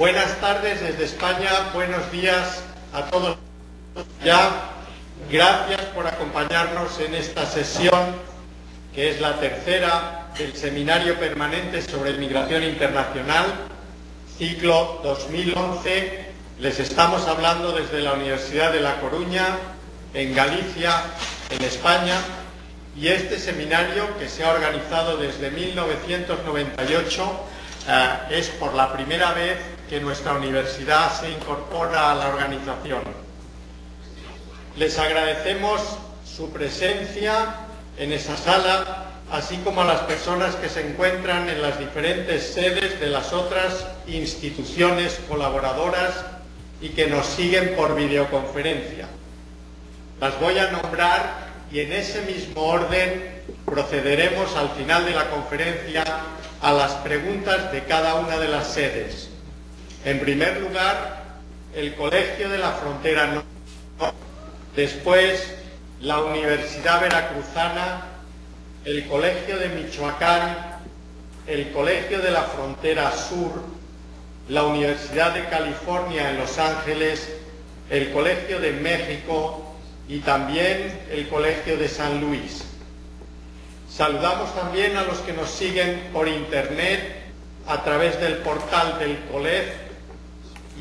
Buenas tardes desde España, buenos días a todos. Gracias por acompañarnos en esta sesión, que es la tercera del Seminario Permanente sobre Migración Internacional, ciclo 2011. Les estamos hablando desde la Universidad de La Coruña, en Galicia, en España, y este seminario, que se ha organizado desde 1998, es por la primera vez que nuestra universidad se incorpora a la organización. Les agradecemos su presencia en esa sala, así como a las personas que se encuentran en las diferentes sedes de las otras instituciones colaboradoras y que nos siguen por videoconferencia. Las voy a nombrar y en ese mismo orden procederemos al final de la conferencia a las preguntas de cada una de las sedes. En primer lugar, el Colegio de la Frontera Norte, después la Universidad Veracruzana, el Colegio de Michoacán, el Colegio de la Frontera Sur, la Universidad de California en Los Ángeles, el Colegio de México y también el Colegio de San Luis. Saludamos también a los que nos siguen por Internet a través del portal del COLEF,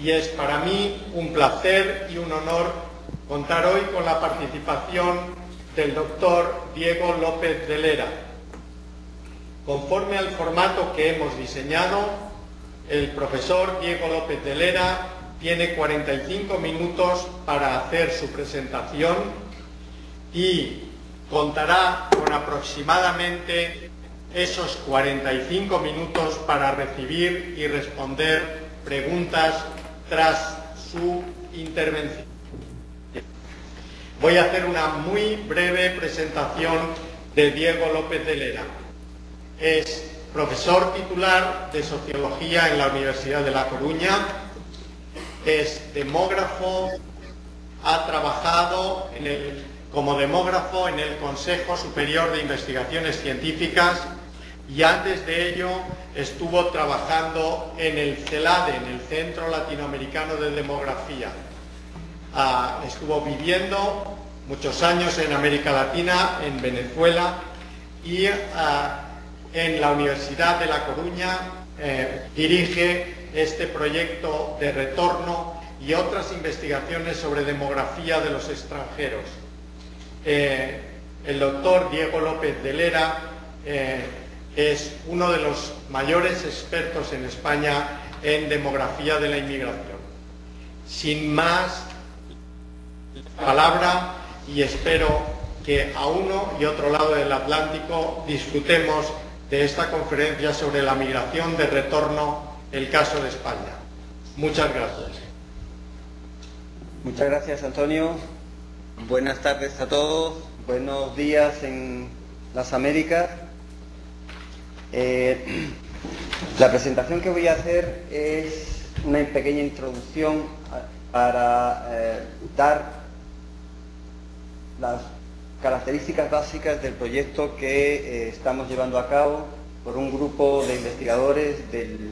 y es para mí un placer y un honor contar hoy con la participación del doctor Diego López de Lera. Conforme al formato que hemos diseñado, el profesor Diego López de Lera tiene 45 minutos para hacer su presentación y contará con aproximadamente esos 45 minutos para recibir y responder preguntas tras su intervención. Voy a hacer una muy breve presentación de Diego López de Lera. Es profesor titular de Sociología en la Universidad de La Coruña, es demógrafo, ha trabajado como demógrafo en el Consejo Superior de Investigaciones Científicas y antes de ello estuvo trabajando en el CELADE, en el Centro Latinoamericano de Demografía. Estuvo viviendo muchos años en América Latina, en Venezuela, y en la Universidad de La Coruña dirige este proyecto de retorno y otras investigaciones sobre demografía de los extranjeros. El doctor Diego López de Lera es uno de los mayores expertos en España en demografía de la inmigración. Sin más palabra, y espero que a uno y otro lado del Atlántico disfrutemos de esta conferencia sobre la migración de retorno, el caso de España. Muchas gracias. Muchas gracias, Antonio. Buenas tardes a todos. Buenos días en las Américas. La presentación que voy a hacer es una pequeña introducción para dar las características básicas del proyecto que estamos llevando a cabo por un grupo de investigadores del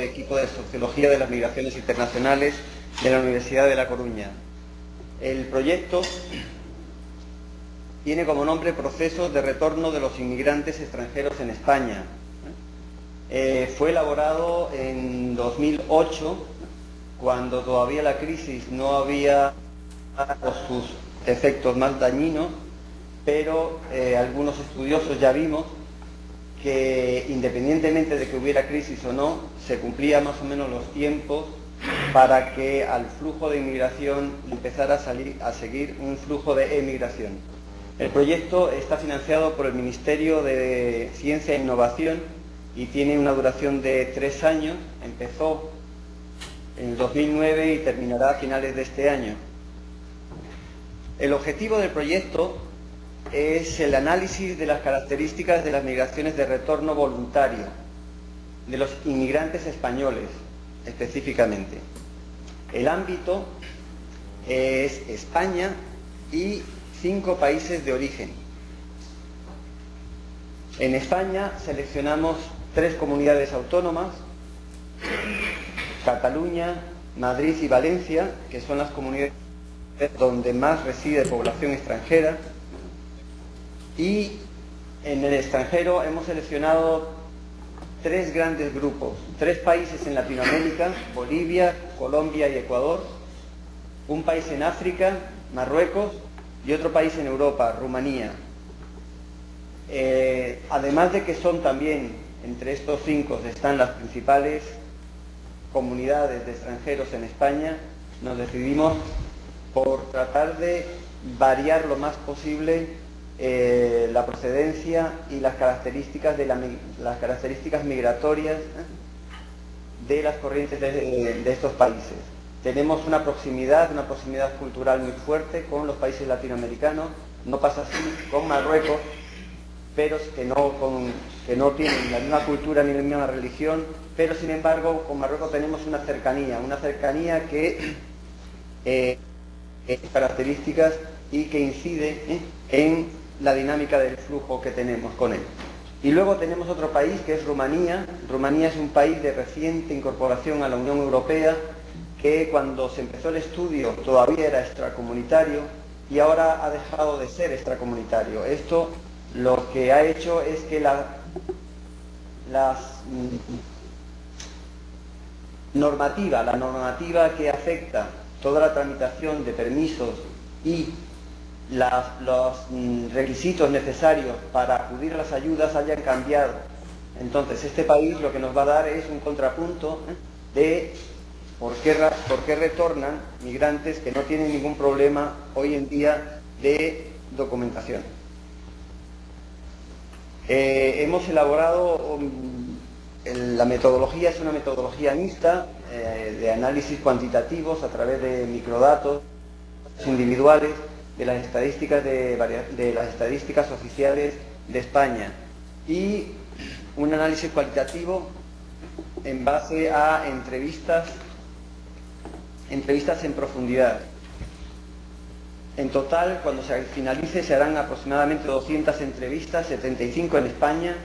equipo de Sociología de las Migraciones Internacionales de la Universidad de La Coruña. El proyecto tiene como nombre Procesos de Retorno de los Inmigrantes Extranjeros en España. Fue elaborado en 2008, cuando todavía la crisis no había sus efectos más dañinos, pero algunos estudiosos ya vimos que independientemente de que hubiera crisis o no, se cumplían más o menos los tiempos para que al flujo de inmigración empezara a seguir un flujo de emigración. El proyecto está financiado por el Ministerio de Ciencia e Innovación y tiene una duración de 3 años. Empezó en el 2009 y terminará a finales de este año. El objetivo del proyecto es el análisis de las características de las migraciones de retorno voluntario, de los inmigrantes españoles específicamente. El ámbito es España y 5 países de origen. En España seleccionamos 3 comunidades autónomas: Cataluña, Madrid y Valencia, que son las comunidades donde más reside población extranjera. Y en el extranjero hemos seleccionado 3 grandes grupos, 3 países en Latinoamérica: Bolivia, Colombia y Ecuador, un país en África, Marruecos, y otro país en Europa, Rumanía. Además de que son también, entre estos 5 están las principales comunidades de extranjeros en España, nos decidimos por tratar de variar lo más posible la procedencia y las características migratorias de las corrientes de estos países. Tenemos una proximidad cultural muy fuerte con los países latinoamericanos. No pasa así con Marruecos, pero que no tienen la misma cultura ni la misma religión, pero sin embargo con Marruecos tenemos una cercanía que es características y que incide en la dinámica del flujo que tenemos con él. Y luego tenemos otro país que es Rumanía. Rumanía es un país de reciente incorporación a la Unión Europea, que cuando se empezó el estudio todavía era extracomunitario y ahora ha dejado de ser extracomunitario. Esto lo que ha hecho es que la normativa que afecta toda la tramitación de permisos y los requisitos necesarios para acudir a las ayudas hayan cambiado. Entonces este país lo que nos va a dar es un contrapunto de por qué retornan migrantes que no tienen ningún problema hoy en día de documentación. Hemos elaborado, la metodología es una metodología mixta de análisis cuantitativos a través de microdatos individuales de las estadísticas oficiales de España, y un análisis cualitativo en base a entrevistas en profundidad. En total, cuando se finalice, se harán aproximadamente 200 entrevistas, 75 en España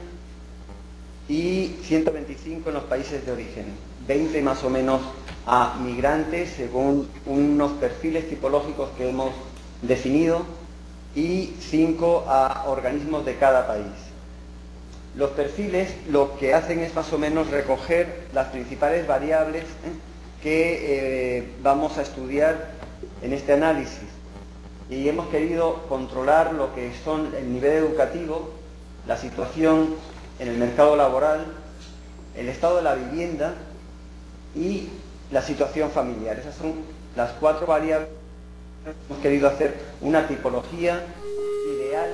y 125 en los países de origen, 20 más o menos a migrantes según unos perfiles tipológicos que hemos definido, y 5 a organismos de cada país. Los perfiles lo que hacen es más o menos recoger las principales variables que vamos a estudiar en este análisis, y hemos querido controlar lo que son el nivel educativo, la situación en el mercado laboral, el estado de la vivienda y la situación familiar. Esas son las 4 variables. Hemos querido hacer una tipología ideal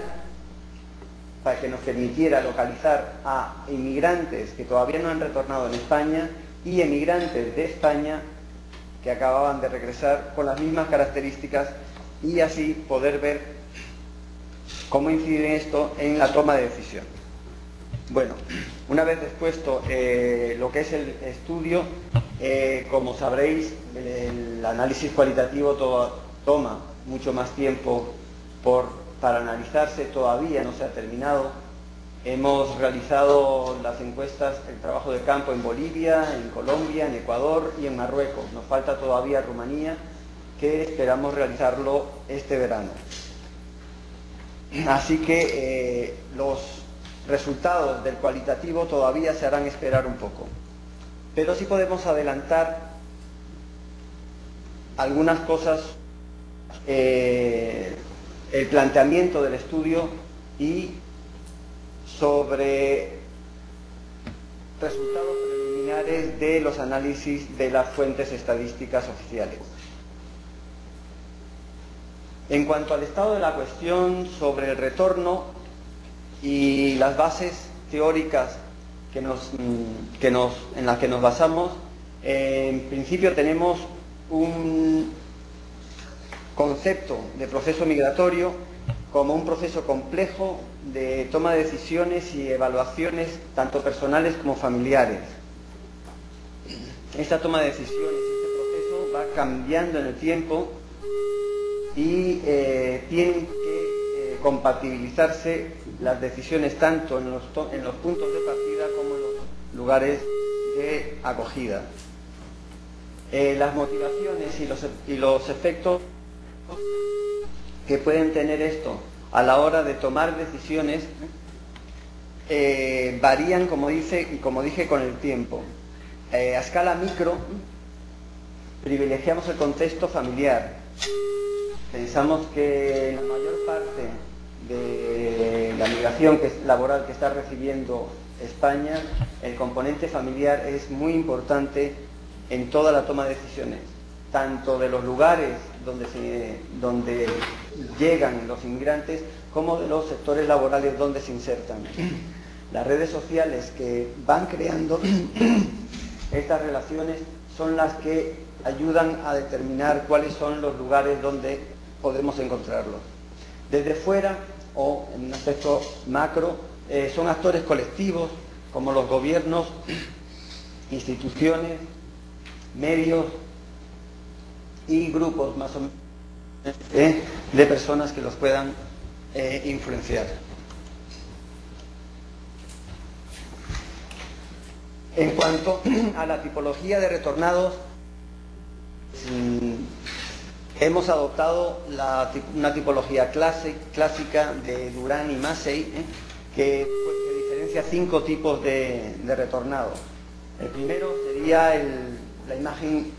para que nos permitiera localizar a inmigrantes que todavía no han retornado en España y emigrantes de España que acababan de regresar con las mismas características, y así poder ver cómo incide esto en la toma de decisión. Bueno, una vez expuesto lo que es el estudio, como sabréis, el análisis cualitativo toma mucho más tiempo para analizarse, todavía no se ha terminado. Hemos realizado las encuestas, el trabajo de campo en Bolivia, en Colombia, en Ecuador y en Marruecos. Nos falta todavía Rumanía, que esperamos realizarlo este verano. Así que los resultados del cualitativo todavía se harán esperar un poco. Pero sí podemos adelantar algunas cosas, el planteamiento del estudio y sobre resultados preliminares de los análisis de las fuentes estadísticas oficiales. En cuanto al estado de la cuestión sobre el retorno y las bases teóricas en las que nos basamos, en principio tenemos un concepto de proceso migratorio como un proceso complejo de toma de decisiones y evaluaciones tanto personales como familiares. Esta toma de decisiones, este proceso va cambiando en el tiempo y tienen que compatibilizarse las decisiones tanto en los puntos de partida como en los lugares de acogida. Las motivaciones y los efectos que pueden tener esto a la hora de tomar decisiones varían, como dije, con el tiempo. A escala micro, privilegiamos el contexto familiar. Pensamos que la mayor parte de la migración laboral que está recibiendo España, el componente familiar es muy importante en toda la toma de decisiones, tanto de los lugares donde llegan los inmigrantes como de los sectores laborales donde se insertan. Las redes sociales que van creando estas relaciones son las que ayudan a determinar cuáles son los lugares donde podemos encontrarlos. Desde fuera, o en un aspecto macro, son actores colectivos como los gobiernos, instituciones, medios y grupos más o menos de personas que los puedan influenciar. En cuanto a la tipología de retornados, hemos adoptado una tipología clásica de Durán y Massey, que diferencia 5 tipos de retornados. El primero sería la imagen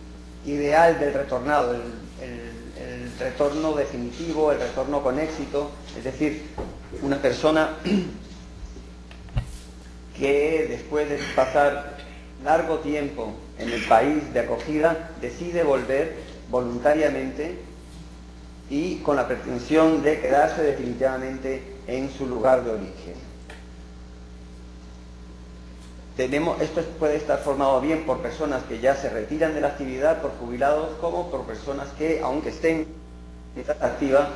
ideal del retornado, el retorno definitivo, el retorno con éxito, es decir, una persona que después de pasar largo tiempo en el país de acogida decide volver voluntariamente y con la pretensión de quedarse definitivamente en su lugar de origen. Esto puede estar formado bien por personas que ya se retiran de la actividad, por jubilados, como por personas que, aunque estén en edad activa,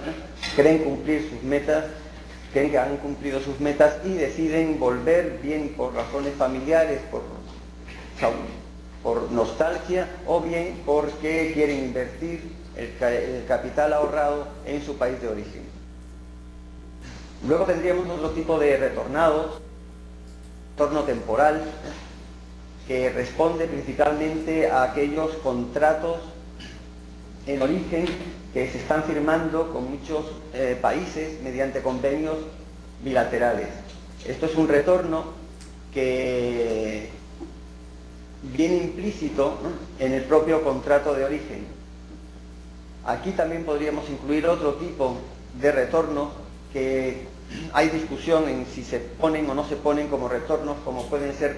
creen cumplir sus metas, creen que han cumplido sus metas y deciden volver, bien por razones familiares, por nostalgia, o bien porque quieren invertir el capital ahorrado en su país de origen. Luego tendríamos otro tipo de retornados, retorno temporal, que responde principalmente a aquellos contratos en origen que se están firmando con muchos países mediante convenios bilaterales. Esto es un retorno que viene implícito en el propio contrato de origen. Aquí también podríamos incluir otro tipo de retorno que hay discusión en si se ponen o no se ponen como retornos, como pueden ser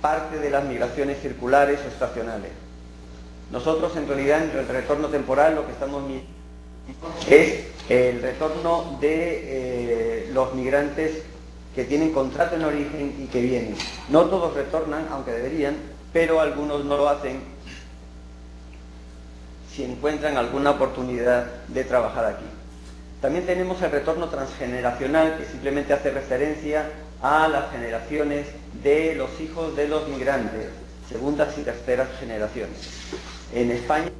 parte de las migraciones circulares o estacionales. Nosotros, en realidad, en el retorno temporal, lo que estamos mirando es el retorno de los migrantes que tienen contrato en origen y que vienen. No todos retornan, aunque deberían, pero algunos no lo hacen si encuentran alguna oportunidad de trabajar aquí. También tenemos el retorno transgeneracional, que simplemente hace referencia a las generaciones de los hijos de los migrantes, segundas y terceras generaciones. En España,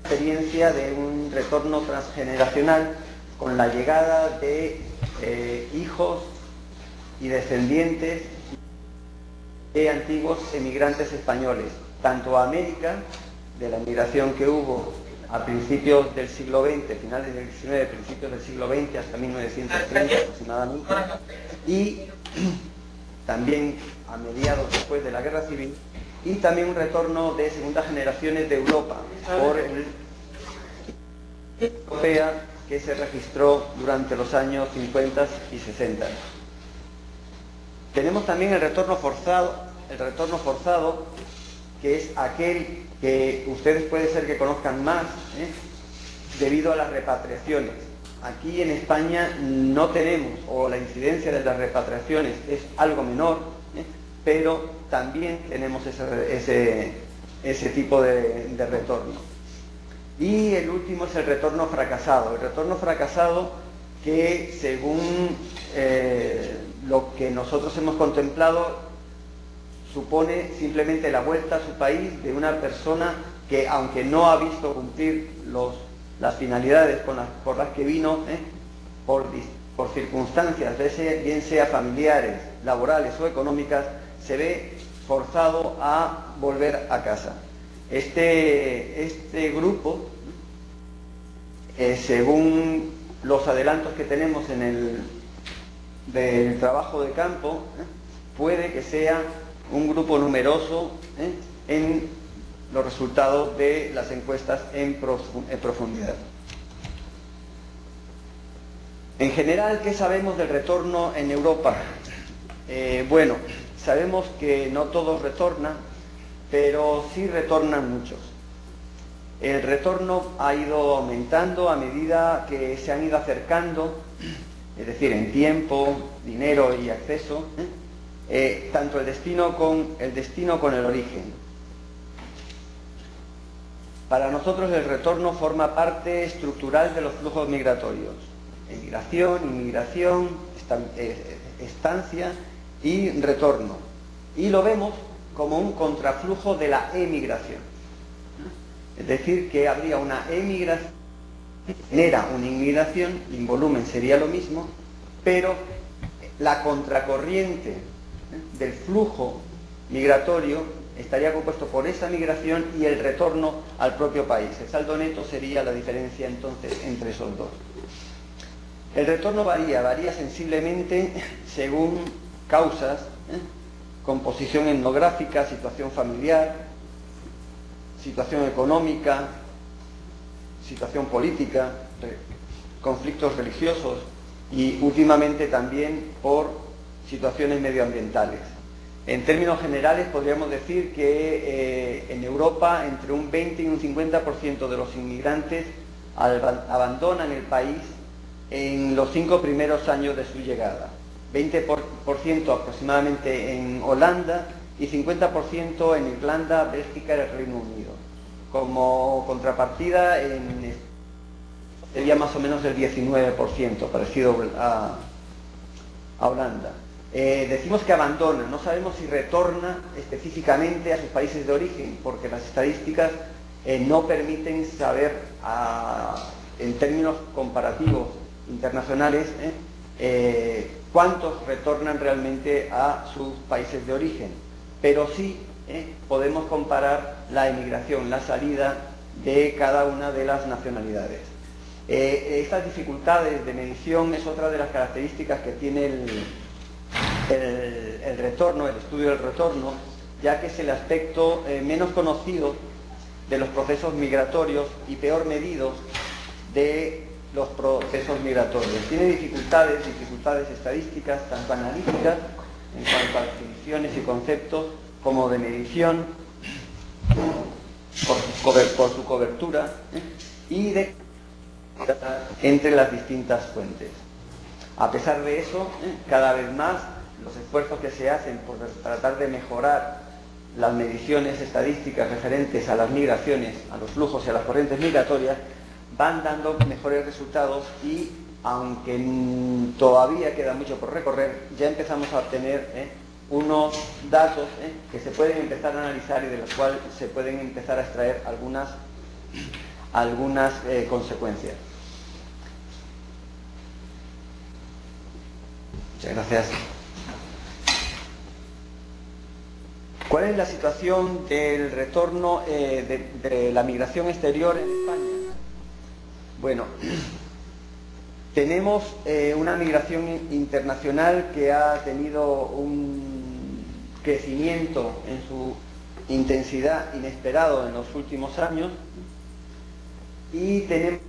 la experiencia de un retorno transgeneracional con la llegada de hijos y descendientes de antiguos emigrantes españoles, tanto a América, de la migración que hubo a principios del siglo XX, finales del XIX, principios del siglo XX, hasta 1930 aproximadamente, y también a mediados después de la Guerra Civil, y también un retorno de segundas generaciones de Europa, por el europea que se registró durante los años 50 y 60. Tenemos también el retorno forzado, que es aquel que ustedes puede ser que conozcan más, debido a las repatriaciones. Aquí en España no tenemos, o la incidencia de las repatriaciones es algo menor, pero también tenemos ese tipo de retorno. Y el último es el retorno fracasado. El retorno fracasado que, según lo que nosotros hemos contemplado, supone simplemente la vuelta a su país de una persona que, aunque no ha visto cumplir las finalidades por las que vino, por circunstancias, bien sea familiares, laborales o económicas, se ve forzado a volver a casa. Este grupo, según los adelantos que tenemos del trabajo de campo, puede que sea un grupo numeroso en los resultados de las encuestas en profundidad. En general, ¿qué sabemos del retorno en Europa? Bueno, sabemos que no todos retornan, pero sí retornan muchos. El retorno ha ido aumentando a medida que se han ido acercando, es decir, en tiempo, dinero y acceso, tanto el destino con el origen. Para nosotros el retorno forma parte estructural de los flujos migratorios. Emigración, inmigración, estancia y retorno. Y lo vemos como un contraflujo de la emigración. Es decir, que habría una emigración, genera una inmigración, en volumen sería lo mismo, pero la contracorriente del flujo migratorio estaría compuesto por esa migración y el retorno al propio país. El saldo neto sería la diferencia entonces entre esos dos. El retorno varía sensiblemente según causas, composición etnográfica, situación familiar, situación económica, situación política, conflictos religiosos y últimamente también por situaciones medioambientales. En términos generales podríamos decir que en Europa entre un 20 y un 50% de los inmigrantes abandonan el país en los 5 primeros años de su llegada. 20% aproximadamente en Holanda y 50% en Irlanda, Bélgica y el Reino Unido. Como contrapartida sería más o menos el 19%, parecido a Holanda. Decimos que abandona, no sabemos si retorna específicamente a sus países de origen, porque las estadísticas no permiten saber en términos comparativos internacionales cuántos retornan realmente a sus países de origen, pero sí podemos comparar la emigración, la salida de cada una de las nacionalidades. Estas dificultades de medición es otra de las características que tiene el retorno, el estudio del retorno, ya que es el aspecto menos conocido de los procesos migratorios y peor medido de los procesos migratorios. Tiene dificultades estadísticas, tanto analíticas, en cuanto a definiciones y conceptos, como de medición, por su cobertura, y de entre las distintas fuentes. A pesar de eso, cada vez más los esfuerzos que se hacen por tratar de mejorar las mediciones estadísticas referentes a las migraciones, a los flujos y a las corrientes migratorias, van dando mejores resultados y, aunque todavía queda mucho por recorrer, ya empezamos a obtener unos datos que se pueden empezar a analizar y de los cuales se pueden empezar a extraer algunas consecuencias. Muchas gracias. ¿Cuál es la situación del retorno de la migración exterior en España? Bueno, tenemos una migración internacional que ha tenido un crecimiento en su intensidad inesperado en los últimos años y tenemos un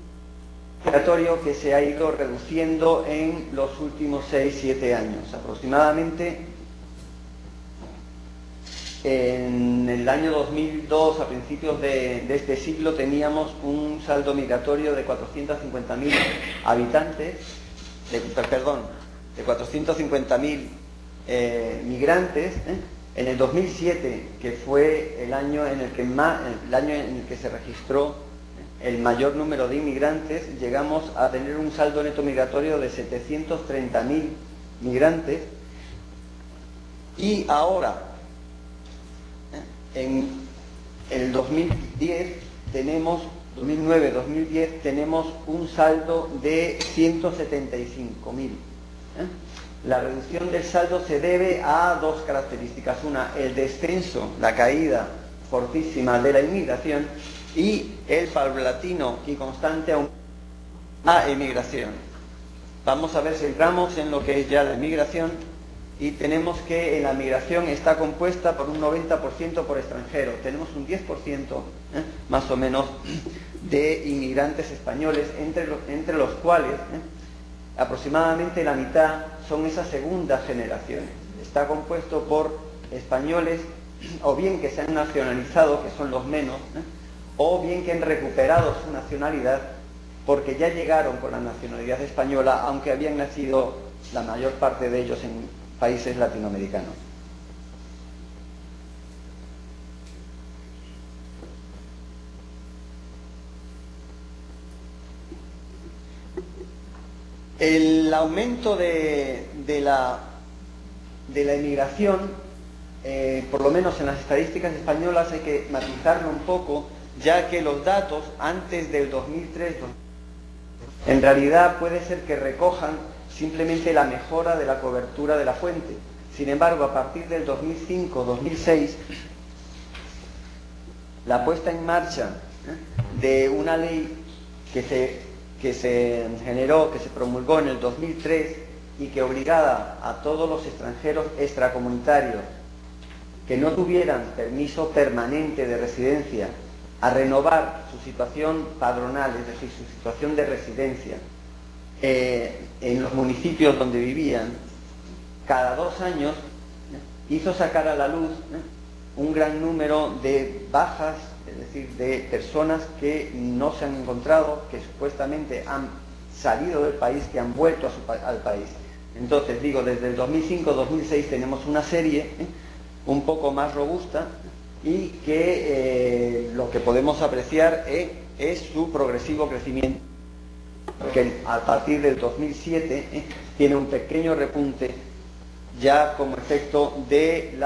migratorio que se ha ido reduciendo en los últimos 6-7 años. Aproximadamente en el año 2002, a principios de este siglo, teníamos un saldo migratorio de 450.000 habitantes, de 450.000 migrantes. En el 2007, que fue el año en el que se registró el mayor número de inmigrantes, llegamos a tener un saldo neto migratorio de 730.000 migrantes. Y ahora, en el 2009-2010 tenemos un saldo de 175.000. La reducción del saldo se debe a dos características. Una, el descenso, la caída fortísima de la inmigración y el paulatino y constante aumento de la emigración. Vamos a ver si entramos en lo que es ya la inmigración y tenemos que la migración está compuesta por un 90% por extranjeros. Tenemos un 10% más o menos de inmigrantes españoles, entre los cuales aproximadamente la mitad son esa segunda generación. Está compuesto por españoles o bien que se han nacionalizado, que son los menos, o bien que han recuperado su nacionalidad porque ya llegaron con la nacionalidad española, aunque habían nacido la mayor parte de ellos en países latinoamericanos. El aumento de la inmigración, por lo menos en las estadísticas españolas, hay que matizarlo un poco, ya que los datos antes del 2003 en realidad puede ser que recojan simplemente la mejora de la cobertura de la fuente. Sin embargo, a partir del 2005-2006, la puesta en marcha de una ley que se generó, que se promulgó en el 2003 y que obligaba a todos los extranjeros extracomunitarios que no tuvieran permiso permanente de residencia a renovar su situación padronal, es decir, su situación de residencia en los municipios donde vivían, cada 2 años, hizo sacar a la luz un gran número de bajas, es decir, de personas que no se han encontrado, que supuestamente han salido del país, que han vuelto al país. Entonces, digo, desde el 2005-2006 tenemos una serie un poco más robusta y que lo que podemos apreciar es su progresivo crecimiento, que a partir del 2007 tiene un pequeño repunte ya como efecto de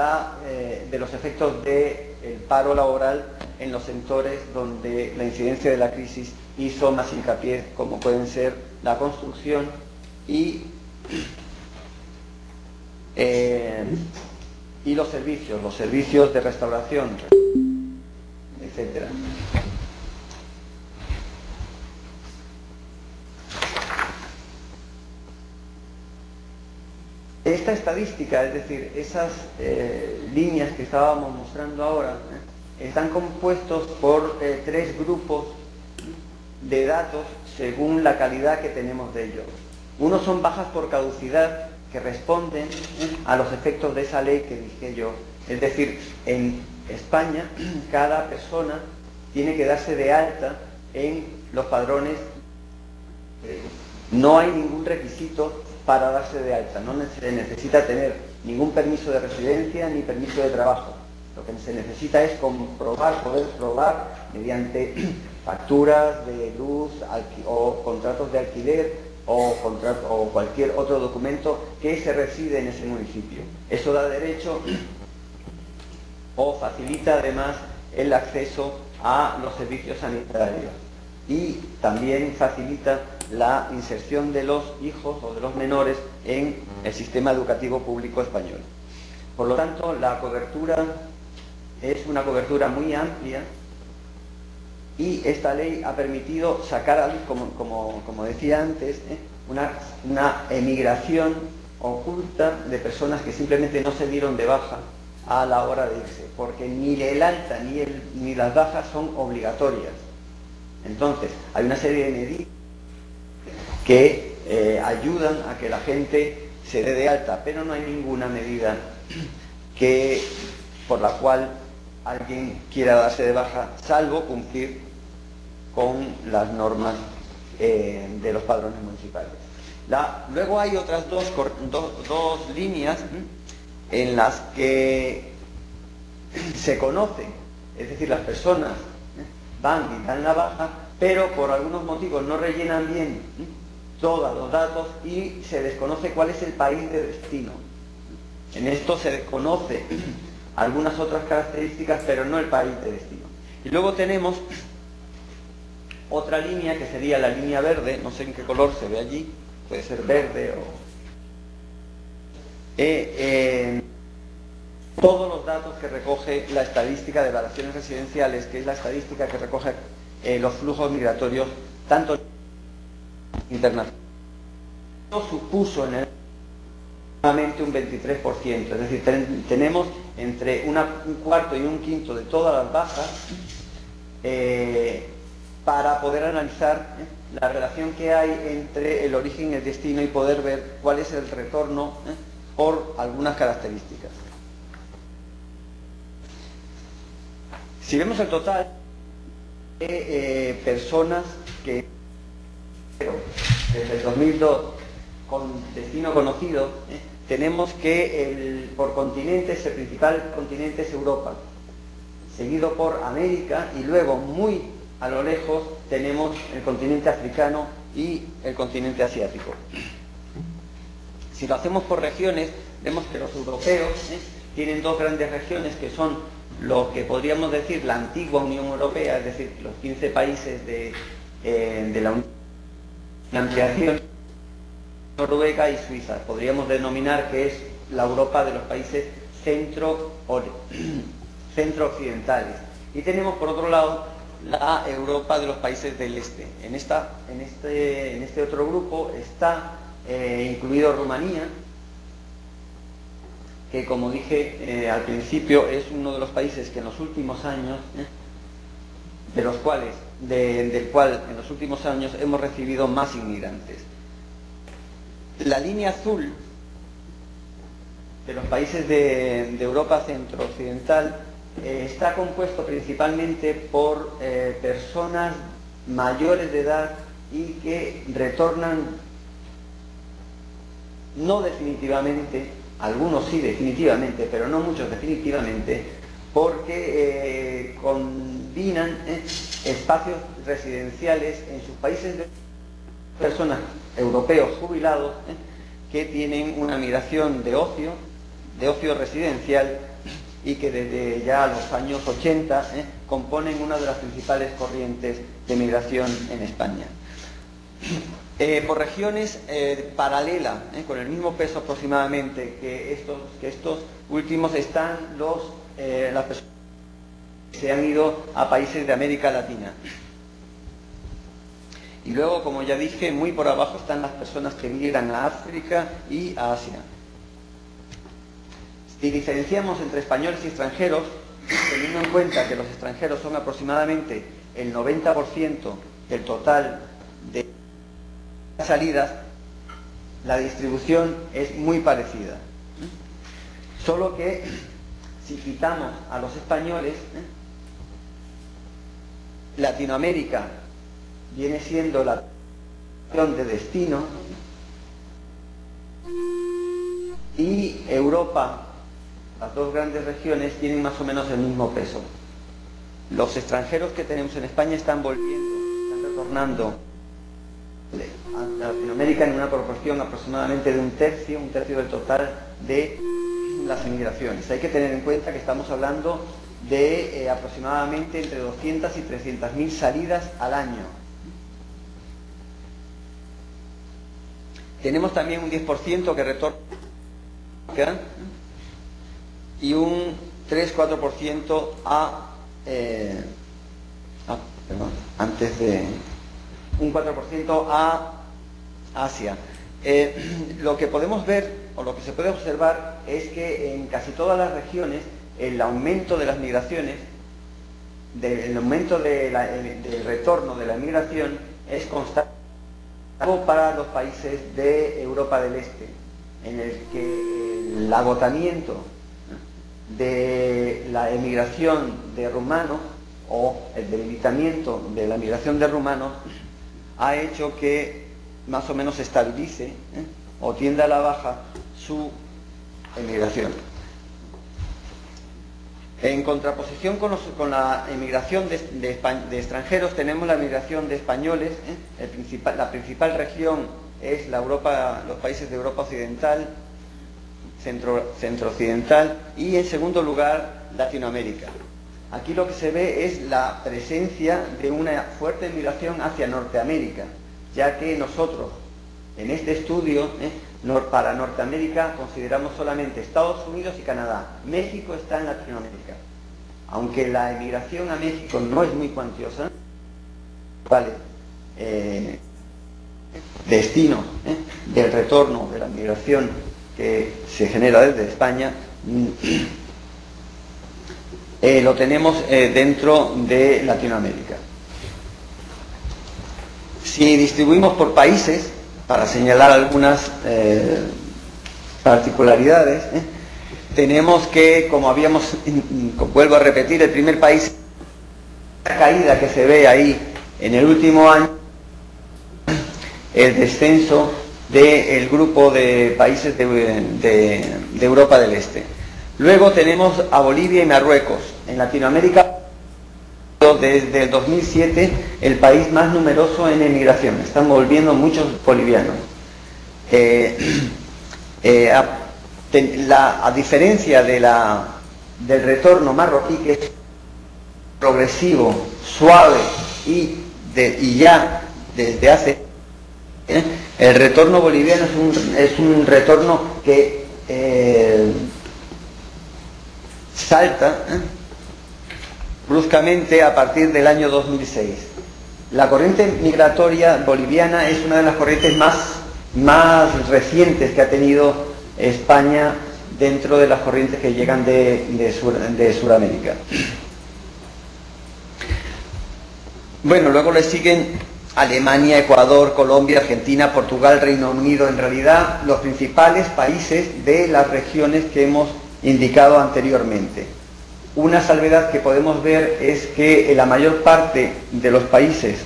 los efectos del paro laboral en los sectores donde la incidencia de la crisis hizo más hincapié, como pueden ser la construcción y los servicios de restauración, etcétera. Esta estadística, es decir, esas líneas que estábamos mostrando ahora, están compuestos por 3 grupos de datos según la calidad que tenemos de ellos. Unos son bajas por caducidad, que responden a los efectos de esa ley que dije yo. Es decir, en España cada persona tiene que darse de alta en los padrones. No hay ningún requisito para darse de alta, no se necesita tener ningún permiso de residencia ni permiso de trabajo. Lo que se necesita es poder probar mediante facturas de luz o contratos de alquiler o cualquier otro documento que se reside en ese municipio. Eso da derecho o facilita además el acceso a los servicios sanitarios y también facilita la inserción de los hijos o de los menores en el sistema educativo público español. Por lo tanto, la cobertura es una cobertura muy amplia y esta ley ha permitido sacar, como decía antes, una emigración oculta de personas que simplemente no se dieron de baja a la hora de irse, porque ni el alta ni las bajas son obligatorias. Entonces, hay una serie de medidas que ayudan a que la gente se dé de alta, pero no hay ninguna medida por la cual alguien quiera darse de baja, salvo cumplir con las normas de los padrones municipales. Luego hay otras dos líneas en las que se conocen, es decir, las personas van y dan la baja, pero por algunos motivos no rellenan bien todos los datos y se desconoce cuál es el país de destino. En esto se desconoce algunas otras características, pero no el país de destino. Y luego tenemos otra línea que sería la línea verde, no sé en qué color se ve allí, puede ser verde o... todos los datos que recoge la estadística de variaciones residenciales, que es la estadística que recoge los flujos migratorios, tanto internacionales. Supuso en el un 23%, es decir, tenemos entre un cuarto y un quinto de todas las bajas para poder analizar la relación que hay entre el origen y el destino y poder ver cuál es el retorno por algunas características. Si vemos el total de personas que desde el 2002 con destino conocido, tenemos que por continentes, el principal continente es Europa, seguido por América, y luego muy a lo lejos tenemos el continente africano y el continente asiático. Si lo hacemos por regiones, vemos que los europeos tienen dos grandes regiones que son lo que podríamos decir la antigua Unión Europea, es decir, los 15 países de la Unión, la ampliación, Noruega y Suiza. Podríamos denominar que es la Europa de los países centro-occidentales. Y tenemos por otro lado la Europa de los países del este. En este otro grupo está incluido Rumanía, que, como dije al principio, es uno de los países que en los últimos años, del cual en los últimos años hemos recibido más inmigrantes. La línea azul de los países de Europa centro-occidental está compuesto principalmente por personas mayores de edad y que retornan, no definitivamente, algunos sí definitivamente, pero no muchos definitivamente, porque combinan espacios residenciales en sus países de personas europeos jubilados que tienen una migración de ocio residencial y que desde ya los años 80 componen una de las principales corrientes de migración en España. Por regiones paralelas, con el mismo peso aproximadamente que estos últimos, están las personas que se han ido a países de América Latina. Y luego, como ya dije, muy por abajo están las personas que migran a África y a Asia. Si diferenciamos entre españoles y extranjeros, teniendo en cuenta que los extranjeros son aproximadamente el 90% del total de salidas, la distribución es muy parecida. Solo que si quitamos a los españoles, Latinoamérica viene siendo la región de destino y Europa, las dos grandes regiones, tienen más o menos el mismo peso. Los extranjeros que tenemos en España están volviendo, están retornando a Latinoamérica en una proporción aproximadamente de un tercio del total de las emigraciones. Hay que tener en cuenta que estamos hablando de aproximadamente entre 200 y 300.000 salidas al año. Tenemos también un 10% que retorna y un 3-4% un 4% a Asia. Lo que podemos ver, o lo que se puede observar, es que en casi todas las regiones el aumento de las migraciones, el aumento del retorno de la migración es constante para los países de Europa del Este, en el que el agotamiento de la emigración de rumanos o el debilitamiento de la migración de rumanos ha hecho que más o menos se estabilice o tienda a la baja su emigración. En contraposición con la emigración de extranjeros, tenemos la migración de españoles. La principal región es los países de Europa Occidental, centro-occidental, y en segundo lugar Latinoamérica. Aquí lo que se ve es la presencia de una fuerte migración hacia Norteamérica, ya que nosotros en este estudio Para Norteamérica consideramos solamente Estados Unidos y Canadá. México está en Latinoamérica. Aunque la emigración a México no es muy cuantiosa, vale, destino del retorno de la migración que se genera desde España, lo tenemos dentro de Latinoamérica. Si distribuimos por países, para señalar algunas particularidades, tenemos que, como habíamos, vuelvo a repetir, el primer país, la caída que se ve ahí en el último año, el descenso del grupo de países de Europa del Este. Luego tenemos a Bolivia y Marruecos. En Latinoamérica, desde el 2007, el país más numeroso en emigración. Están volviendo muchos bolivianos. A diferencia del retorno marroquí, que es progresivo, suave y ya desde hace... el retorno boliviano es un retorno que salta bruscamente a partir del año 2006. La corriente migratoria boliviana es una de las corrientes más recientes que ha tenido España dentro de las corrientes que llegan de Sudamérica. Bueno, luego le siguen Alemania, Ecuador, Colombia, Argentina, Portugal, Reino Unido. En realidad, los principales países de las regiones que hemos indicado anteriormente. Una salvedad que podemos ver es que en la mayor parte de los países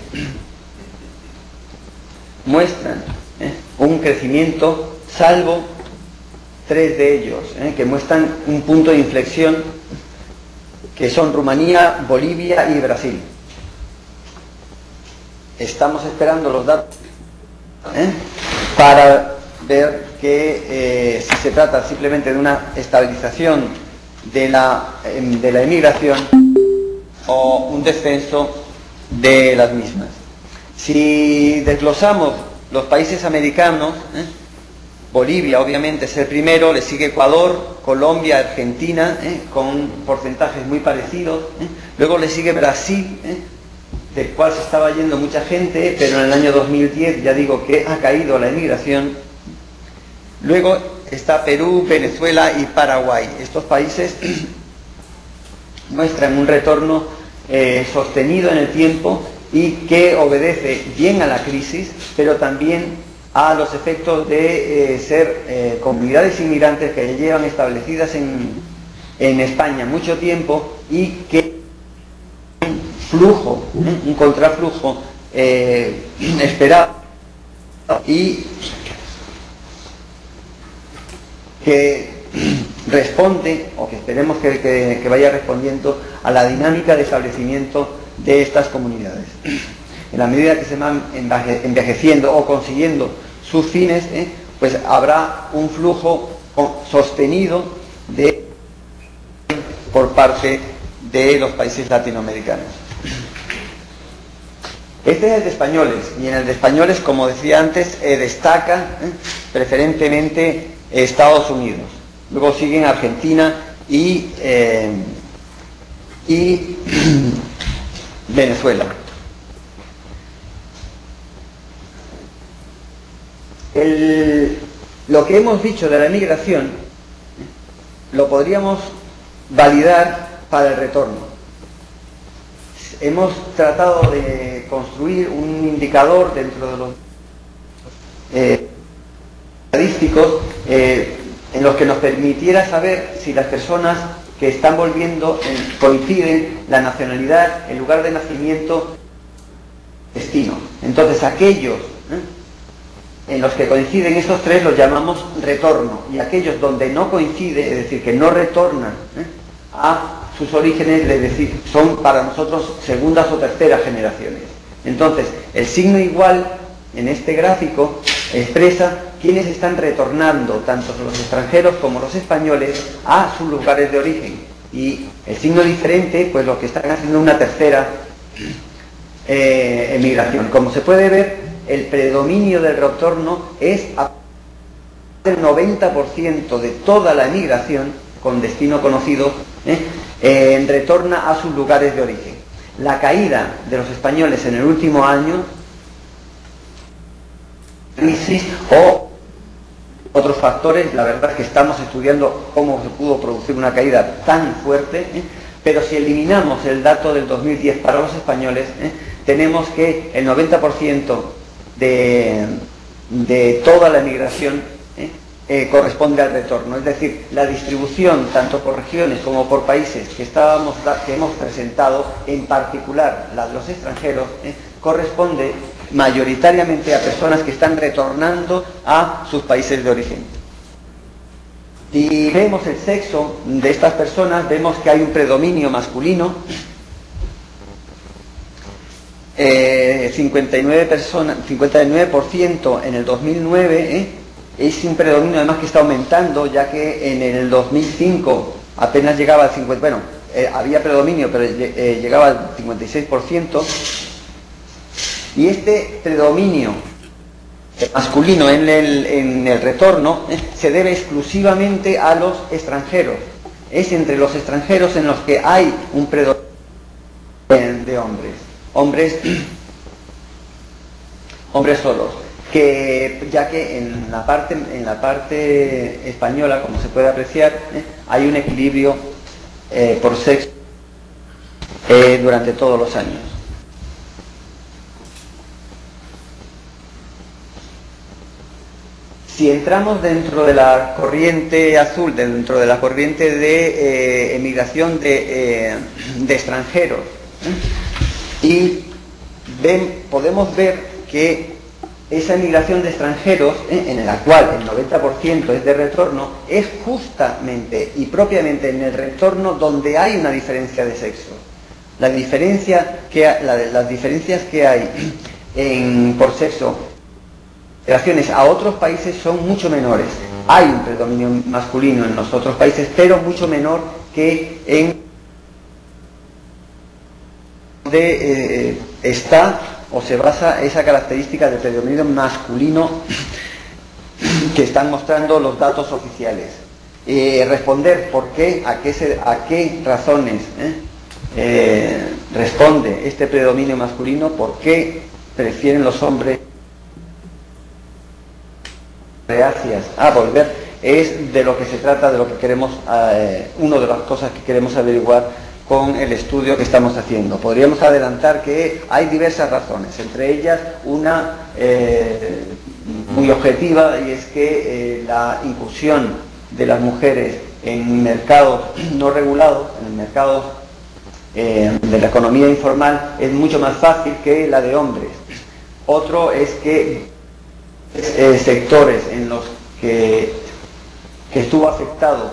muestran un crecimiento, salvo 3 de ellos, que muestran un punto de inflexión, que son Rumanía, Bolivia y Brasil. Estamos esperando los datos para ver que si se trata simplemente de una estabilización de la emigración o un descenso de las mismas. Si desglosamos los países americanos, Bolivia obviamente es el primero, le sigue Ecuador, Colombia, Argentina, con porcentajes muy parecidos, luego le sigue Brasil, del cual se estaba yendo mucha gente, pero en el año 2010 ya digo que ha caído la emigración. Luego está Perú, Venezuela y Paraguay. Estos países muestran un retorno sostenido en el tiempo y que obedece bien a la crisis, pero también a los efectos de ser comunidades inmigrantes que llevan establecidas en España mucho tiempo y que flujo, un contraflujo esperado y que responde, o que esperemos que vaya respondiendo a la dinámica de establecimiento de estas comunidades. En la medida que se van envejeciendo o consiguiendo sus fines, pues habrá un flujo sostenido por parte de los países latinoamericanos. Este es el de españoles, y en el de españoles, como decía antes, destaca preferentemente Estados Unidos. Luego siguen Argentina y Venezuela. Lo que hemos dicho de la migración lo podríamos validar para el retorno. Hemos tratado de construir un indicador dentro de los estadísticos en los que nos permitiera saber si las personas que están volviendo coinciden la nacionalidad, el lugar de nacimiento, destino. Entonces aquellos en los que coinciden estos tres los llamamos retorno, y aquellos donde no coincide, es decir, que no retornan a sus orígenes, es decir, son para nosotros segundas o terceras generaciones. Entonces, el signo igual en este gráfico expresa quiénes están retornando, tanto los extranjeros como los españoles, a sus lugares de origen. Y el signo diferente, pues los que están haciendo una tercera emigración. Como se puede ver, el predominio del retorno es del 90% de toda la emigración con destino conocido retorna a sus lugares de origen. La caída de los españoles en el último año, crisis o otros factores, la verdad es que estamos estudiando cómo se pudo producir una caída tan fuerte, pero si eliminamos el dato del 2010 para los españoles, tenemos que el 90% de toda la emigración corresponde al retorno. Es decir, la distribución tanto por regiones como por países que hemos presentado, en particular la de los extranjeros, corresponde mayoritariamente a personas que están retornando a sus países de origen. Si vemos el sexo de estas personas, vemos que hay un predominio masculino. 59% en el 2009, es un predominio además que está aumentando, ya que en el 2005 apenas llegaba al 50%, bueno, había predominio, pero llegaba al 56%, y este predominio masculino en el retorno se debe exclusivamente a los extranjeros. Es entre los extranjeros en los que hay un predominio de hombres solos, que ya que en la parte española, como se puede apreciar, hay un equilibrio por sexo durante todos los años. Si entramos dentro de la corriente azul, dentro de la corriente de emigración de extranjeros, y podemos ver que esa emigración de extranjeros, en la cual el 90% es de retorno, es justamente y propiamente en el retorno donde hay una diferencia de sexo. Las diferencias que hay por sexo migraciones a otros países son mucho menores. Hay un predominio masculino en los otros países, pero mucho menor que en donde está o se basa esa característica de predominio masculino que están mostrando los datos oficiales. Responder por qué, a qué razones responde este predominio masculino, por qué prefieren los hombres reacias a volver, es de lo que se trata, de lo que queremos, una de las cosas que queremos averiguar con el estudio que estamos haciendo. Podríamos adelantar que hay diversas razones, entre ellas una muy objetiva, y es que la incursión de las mujeres en mercados no regulados, en el mercado de la economía informal, es mucho más fácil que la de hombres. Otro es que sectores en los que estuvo afectado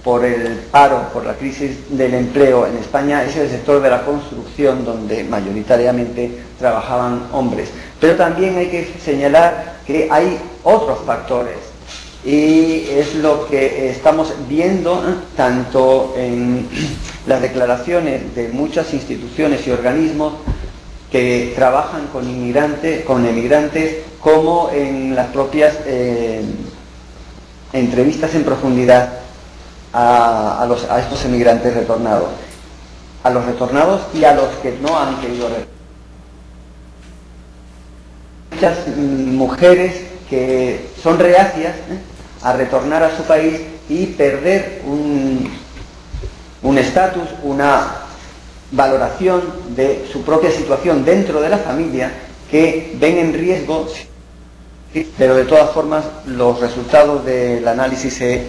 por el paro, por la crisis del empleo en España, es el sector de la construcción, donde mayoritariamente trabajaban hombres. Pero también hay que señalar que hay otros factores, y es lo que estamos viendo tanto en las declaraciones de muchas instituciones y organismos que trabajan con emigrantes, como en las propias entrevistas en profundidad a estos emigrantes retornados, a los retornados y a los que no han querido retornar. Muchas mujeres que son reacias a retornar a su país y perder un estatus, una valoración de su propia situación dentro de la familia, que ven en riesgo, pero de todas formas los resultados del análisis se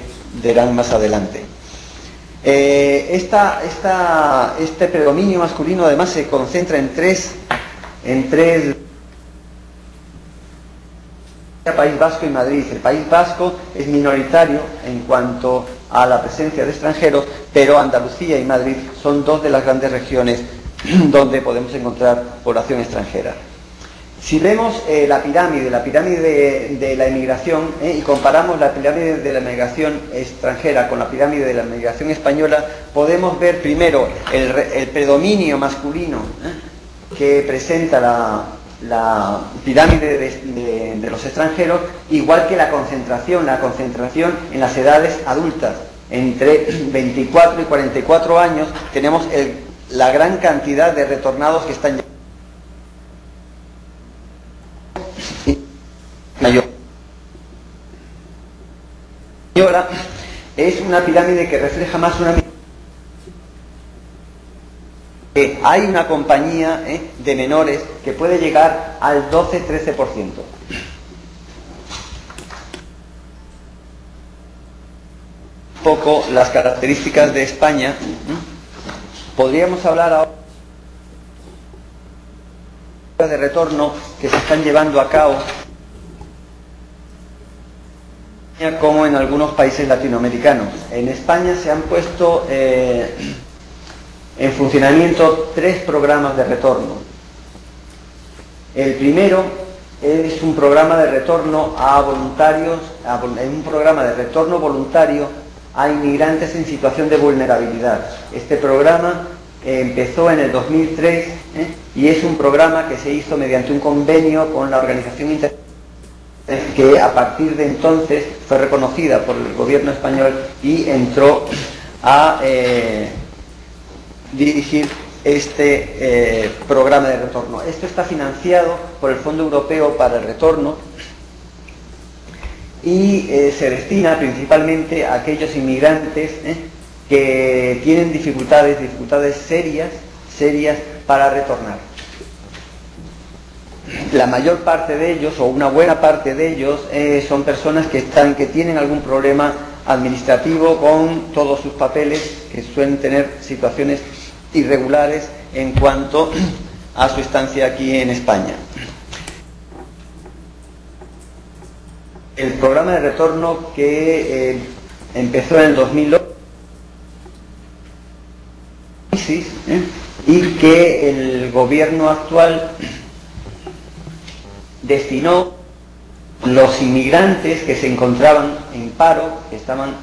verán más adelante. Este predominio masculino además se concentra en tres País Vasco y Madrid. El País Vasco es minoritario en cuanto a la presencia de extranjeros, pero Andalucía y Madrid son dos de las grandes regiones donde podemos encontrar población extranjera. Si vemos la pirámide de la emigración, y comparamos la pirámide de la emigración extranjera con la pirámide de la emigración española, podemos ver primero el predominio masculino que presenta la pirámide de los extranjeros, igual que la concentración en las edades adultas. Entre 24 y 44 años tenemos la gran cantidad de retornados que están mayor. Es una pirámide que refleja más una... Hay una compañía de menores que puede llegar al 12-13%. Un poco las características de España. Podríamos hablar ahora de retorno que se están llevando a cabo como en algunos países latinoamericanos. En España se han puesto en funcionamiento 3 programas de retorno. El primero es un programa de retorno a voluntarios, un programa de retorno voluntario a inmigrantes en situación de vulnerabilidad. Este programa empezó en el 2003 y es un programa que se hizo mediante un convenio con la Organización Internacional, que a partir de entonces fue reconocida por el gobierno español y entró a dirigir este programa de retorno. Esto está financiado por el Fondo Europeo para el Retorno y se destina principalmente a aquellos inmigrantes que tienen dificultades serias para retornar. La mayor parte de ellos, o una buena parte de ellos, son personas que tienen algún problema administrativo con todos sus papeles, que suelen tener situaciones irregulares en cuanto a su estancia aquí en España. El programa de retorno que empezó en el 2008 y que el gobierno actual destinó los inmigrantes que se encontraban en paro, que estaban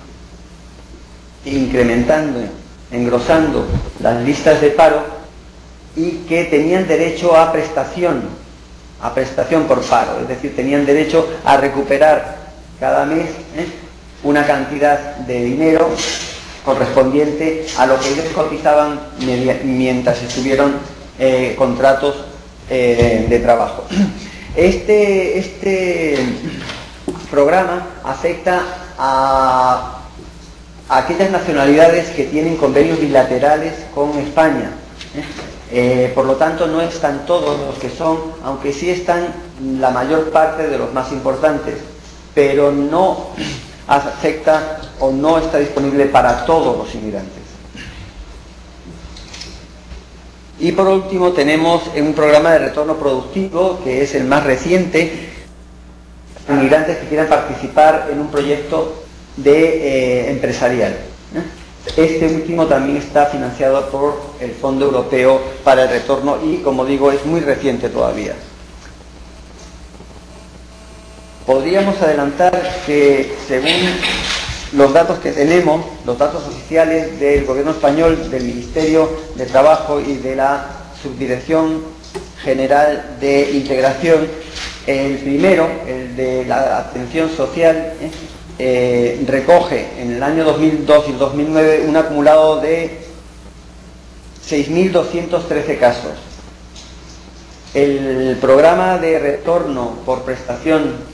engrosando las listas de paro y que tenían derecho a prestación por paro, es decir, tenían derecho a recuperar cada mes una cantidad de dinero correspondiente a lo que ellos cotizaban mientras estuvieron contratos de trabajo. Este programa afecta a aquellas nacionalidades que tienen convenios bilaterales con España. Por lo tanto, no están todos los que son, aunque sí están la mayor parte de los más importantes, pero no afecta o no está disponible para todos los inmigrantes. Y por último tenemos un programa de retorno productivo, que es el más reciente, inmigrantes que quieran participar en un proyecto empresarial. Este último también está financiado por el Fondo Europeo para el Retorno y, como digo, es muy reciente todavía. Podríamos adelantar que, según los datos que tenemos, los datos oficiales del Gobierno español, del Ministerio de Trabajo y de la Subdirección General de Integración, el primero, el de la atención social, recoge en el año 2002 y el 2009 un acumulado de 6.213 casos. El programa de retorno por prestación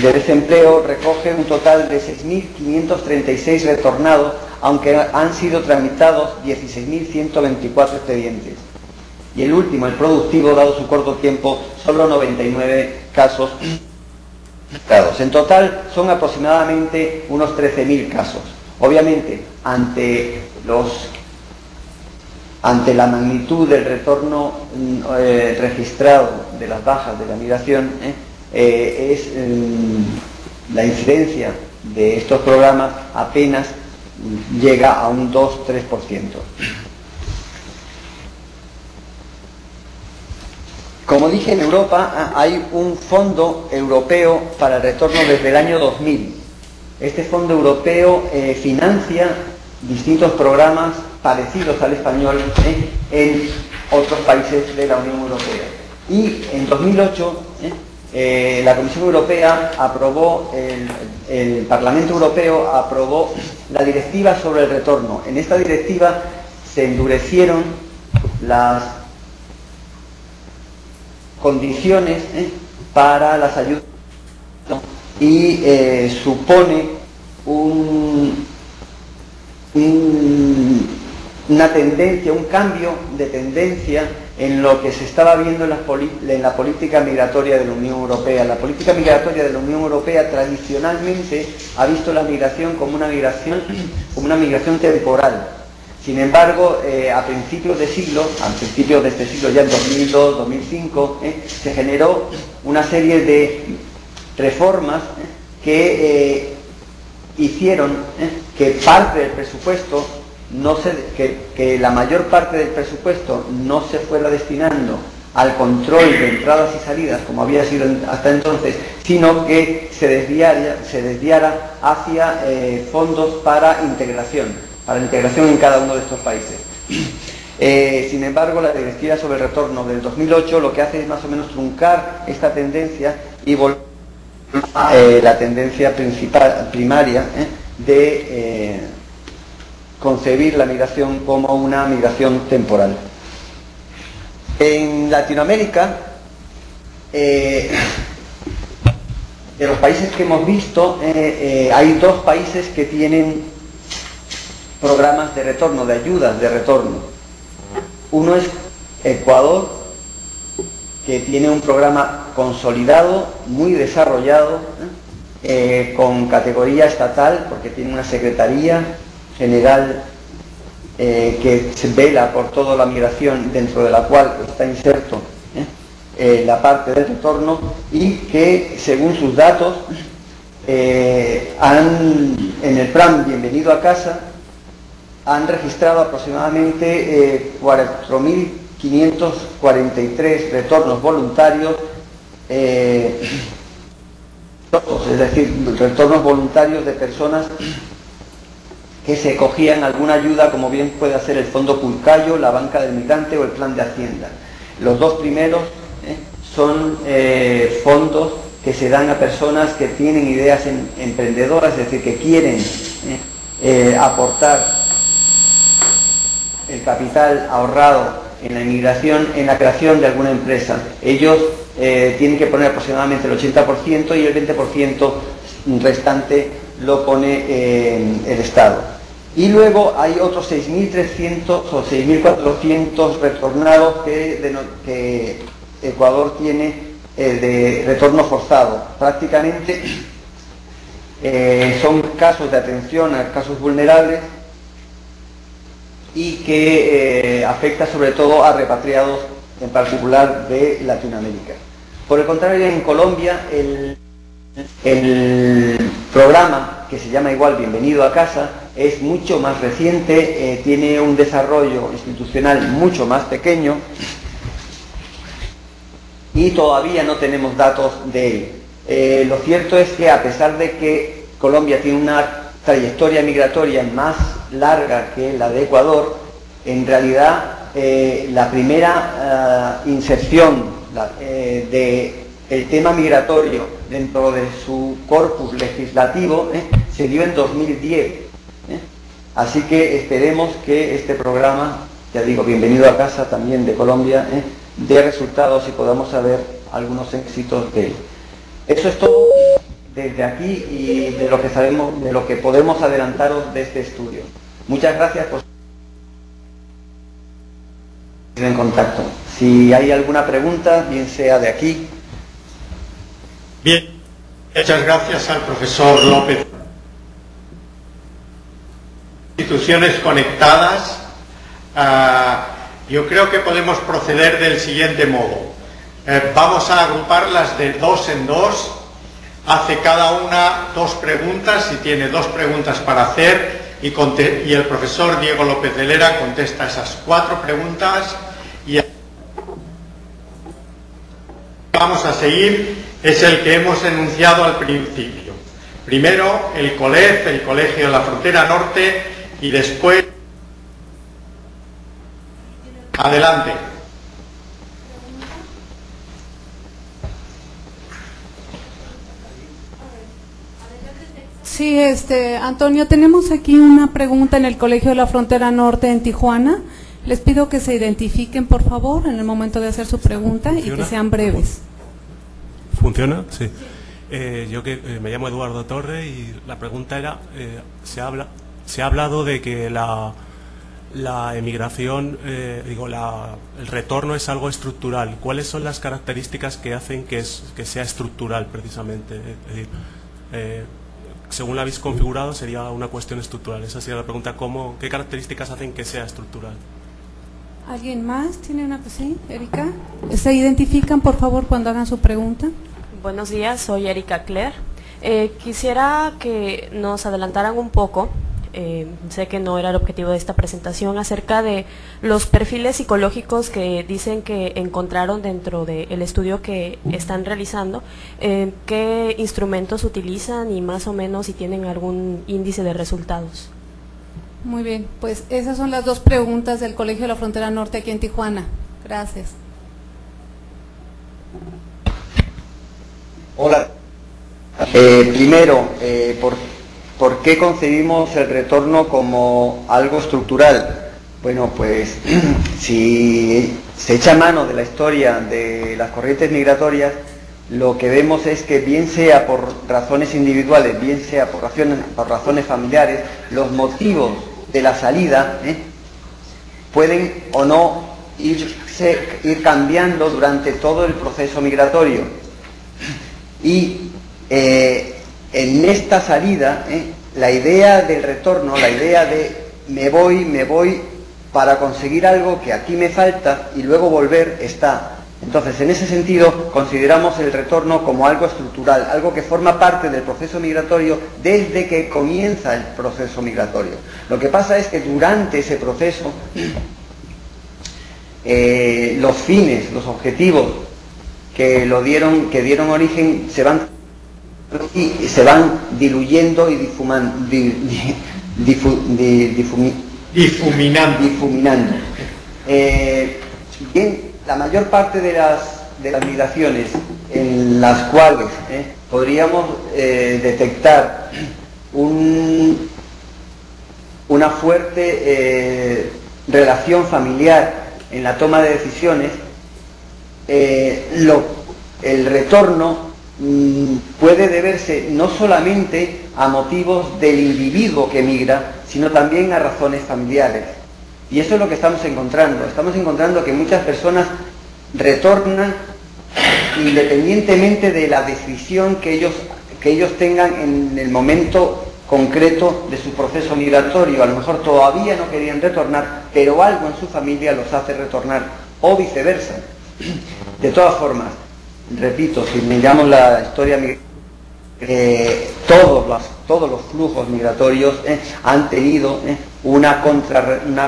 de desempleo recoge un total de 6.536 retornados, aunque han sido tramitados 16.124 expedientes. Y el último, el productivo, dado su corto tiempo, solo 99 casos. En total son aproximadamente unos 13.000 casos. Obviamente, ante la magnitud del retorno registrado de las bajas de la migración, la incidencia de estos programas apenas llega a un 2-3%. Como dije, en Europa hay un fondo europeo para el retorno desde el año 2000. Este fondo europeo financia distintos programas parecidos al español en otros países de la Unión Europea. Y en 2008 la Comisión Europea aprobó, el Parlamento Europeo aprobó la directiva sobre el retorno. En esta directiva se endurecieron las condiciones para las ayudas y supone una tendencia, un cambio de tendencia en lo que se estaba viendo en la política migratoria de la Unión Europea. La política migratoria de la Unión Europea tradicionalmente ha visto la migración como una migración temporal. Sin embargo, a principios de este siglo, ya en 2002, 2005, se generó una serie de reformas que hicieron que parte del presupuesto que la mayor parte del presupuesto no se fuera destinando al control de entradas y salidas como había sido hasta entonces, sino que se desviara hacia fondos para integración en cada uno de estos países. Sin embargo, la directiva sobre el retorno del 2008 lo que hace es más o menos truncar esta tendencia y volver a la tendencia primaria de concebir la migración como una migración temporal. En Latinoamérica, de los países que hemos visto, hay dos países que tienen programas de retorno, de ayudas de retorno. Uno es Ecuador, que tiene un programa consolidado, muy desarrollado, con categoría estatal, porque tiene una secretaría general que se vela por toda la migración, dentro de la cual está inserto la parte del retorno, y que según sus datos en el plan Bienvenido a Casa han registrado aproximadamente 4.543 retornos voluntarios, es decir, retornos voluntarios de personas que se cogían alguna ayuda, como bien puede ser el Fondo Pulcayo, la Banca del Migrante o el Plan de Hacienda. Los dos primeros son fondos que se dan a personas que tienen ideas emprendedoras, es decir, que quieren aportar el capital ahorrado en la inmigración, en la creación de alguna empresa. Ellos tienen que poner aproximadamente el 80% y el 20% restante lo pone el Estado. Y luego hay otros 6.300 o 6.400 retornados que Ecuador tiene de retorno forzado. Prácticamente son casos de atención a casos vulnerables y que afecta sobre todo a repatriados, en particular de Latinoamérica. Por el contrario, en Colombia el programa, que se llama igual Bienvenido a Casa, es mucho más reciente, tiene un desarrollo institucional mucho más pequeño y todavía no tenemos datos de él. Lo cierto es que, a pesar de que Colombia tiene una trayectoria migratoria más larga que la de Ecuador, en realidad la primera inserción del tema migratorio dentro de su corpus legislativo se dio en 2010. Así que esperemos que este programa, ya digo, Bienvenido a Casa, también de Colombia, dé resultados y podamos saber algunos éxitos de él. Eso es todo desde aquí y de lo que sabemos, de lo que podemos adelantaros de este estudio. Muchas gracias por estar en contacto. Si hay alguna pregunta, bien sea de aquí. Bien, muchas gracias al profesor López. Instituciones conectadas, yo creo que podemos proceder del siguiente modo. Vamos a agruparlas de dos en dos. Hace cada una dos preguntas, si tiene dos preguntas para hacer, y el profesor Diego López de Lera contesta esas cuatro preguntas. Y vamos a seguir es el que hemos enunciado al principio. Primero el COLEF, el Colegio de la Frontera Norte, y después... Adelante. Antonio, tenemos aquí una pregunta en el Colegio de la Frontera Norte en Tijuana. Les pido que se identifiquen, por favor, en el momento de hacer su pregunta y que sean breves. ¿Funciona? Sí. Yo me llamo Eduardo Torre y la pregunta era, se ha hablado de que la emigración, el retorno es algo estructural. ¿Cuáles son las características que hacen que sea estructural precisamente? Es decir, según la habéis configurado sería una cuestión estructural. Esa sería la pregunta, ¿qué características hacen que sea estructural? ¿Alguien más tiene una cosa? ¿Sí, Erika? ¿Se identifican, por favor, cuando hagan su pregunta? Buenos días, soy Erika Claire. Quisiera que nos adelantaran un poco, sé que no era el objetivo de esta presentación, acerca de los perfiles psicológicos que dicen que encontraron dentro del estudio que están realizando, qué instrumentos utilizan y más o menos si tienen algún índice de resultados. Muy bien, pues esas son las dos preguntas del Colegio de la Frontera Norte aquí en Tijuana. Gracias. Hola. Primero, ¿por qué concebimos el retorno como algo estructural? Bueno, pues si se echa mano de la historia de las corrientes migratorias, lo que vemos es que bien sea por razones individuales, bien sea por razones familiares, los motivos de la salida pueden o no ir cambiando durante todo el proceso migratorio. Y en esta salida, la idea del retorno, la idea de me voy para conseguir algo que aquí me falta y luego volver está. Entonces, en ese sentido, consideramos el retorno como algo estructural, algo que forma parte del proceso migratorio desde que comienza el proceso migratorio. Lo que pasa es que durante ese proceso, los fines, los objetivos que dieron origen se van diluyendo y difuminando. Bien, la mayor parte de las migraciones en las cuales podríamos detectar una fuerte relación familiar en la toma de decisiones, el retorno puede deberse no solamente a motivos del individuo que migra, sino también a razones familiares. Y eso es lo que estamos encontrando. Estamos encontrando que muchas personas retornan independientemente de la decisión que ellos tengan en el momento concreto de su proceso migratorio. A lo mejor todavía no querían retornar, pero algo en su familia los hace retornar, o viceversa. De todas formas, repito, si miramos la historia migratoria, todos los flujos migratorios han tenido una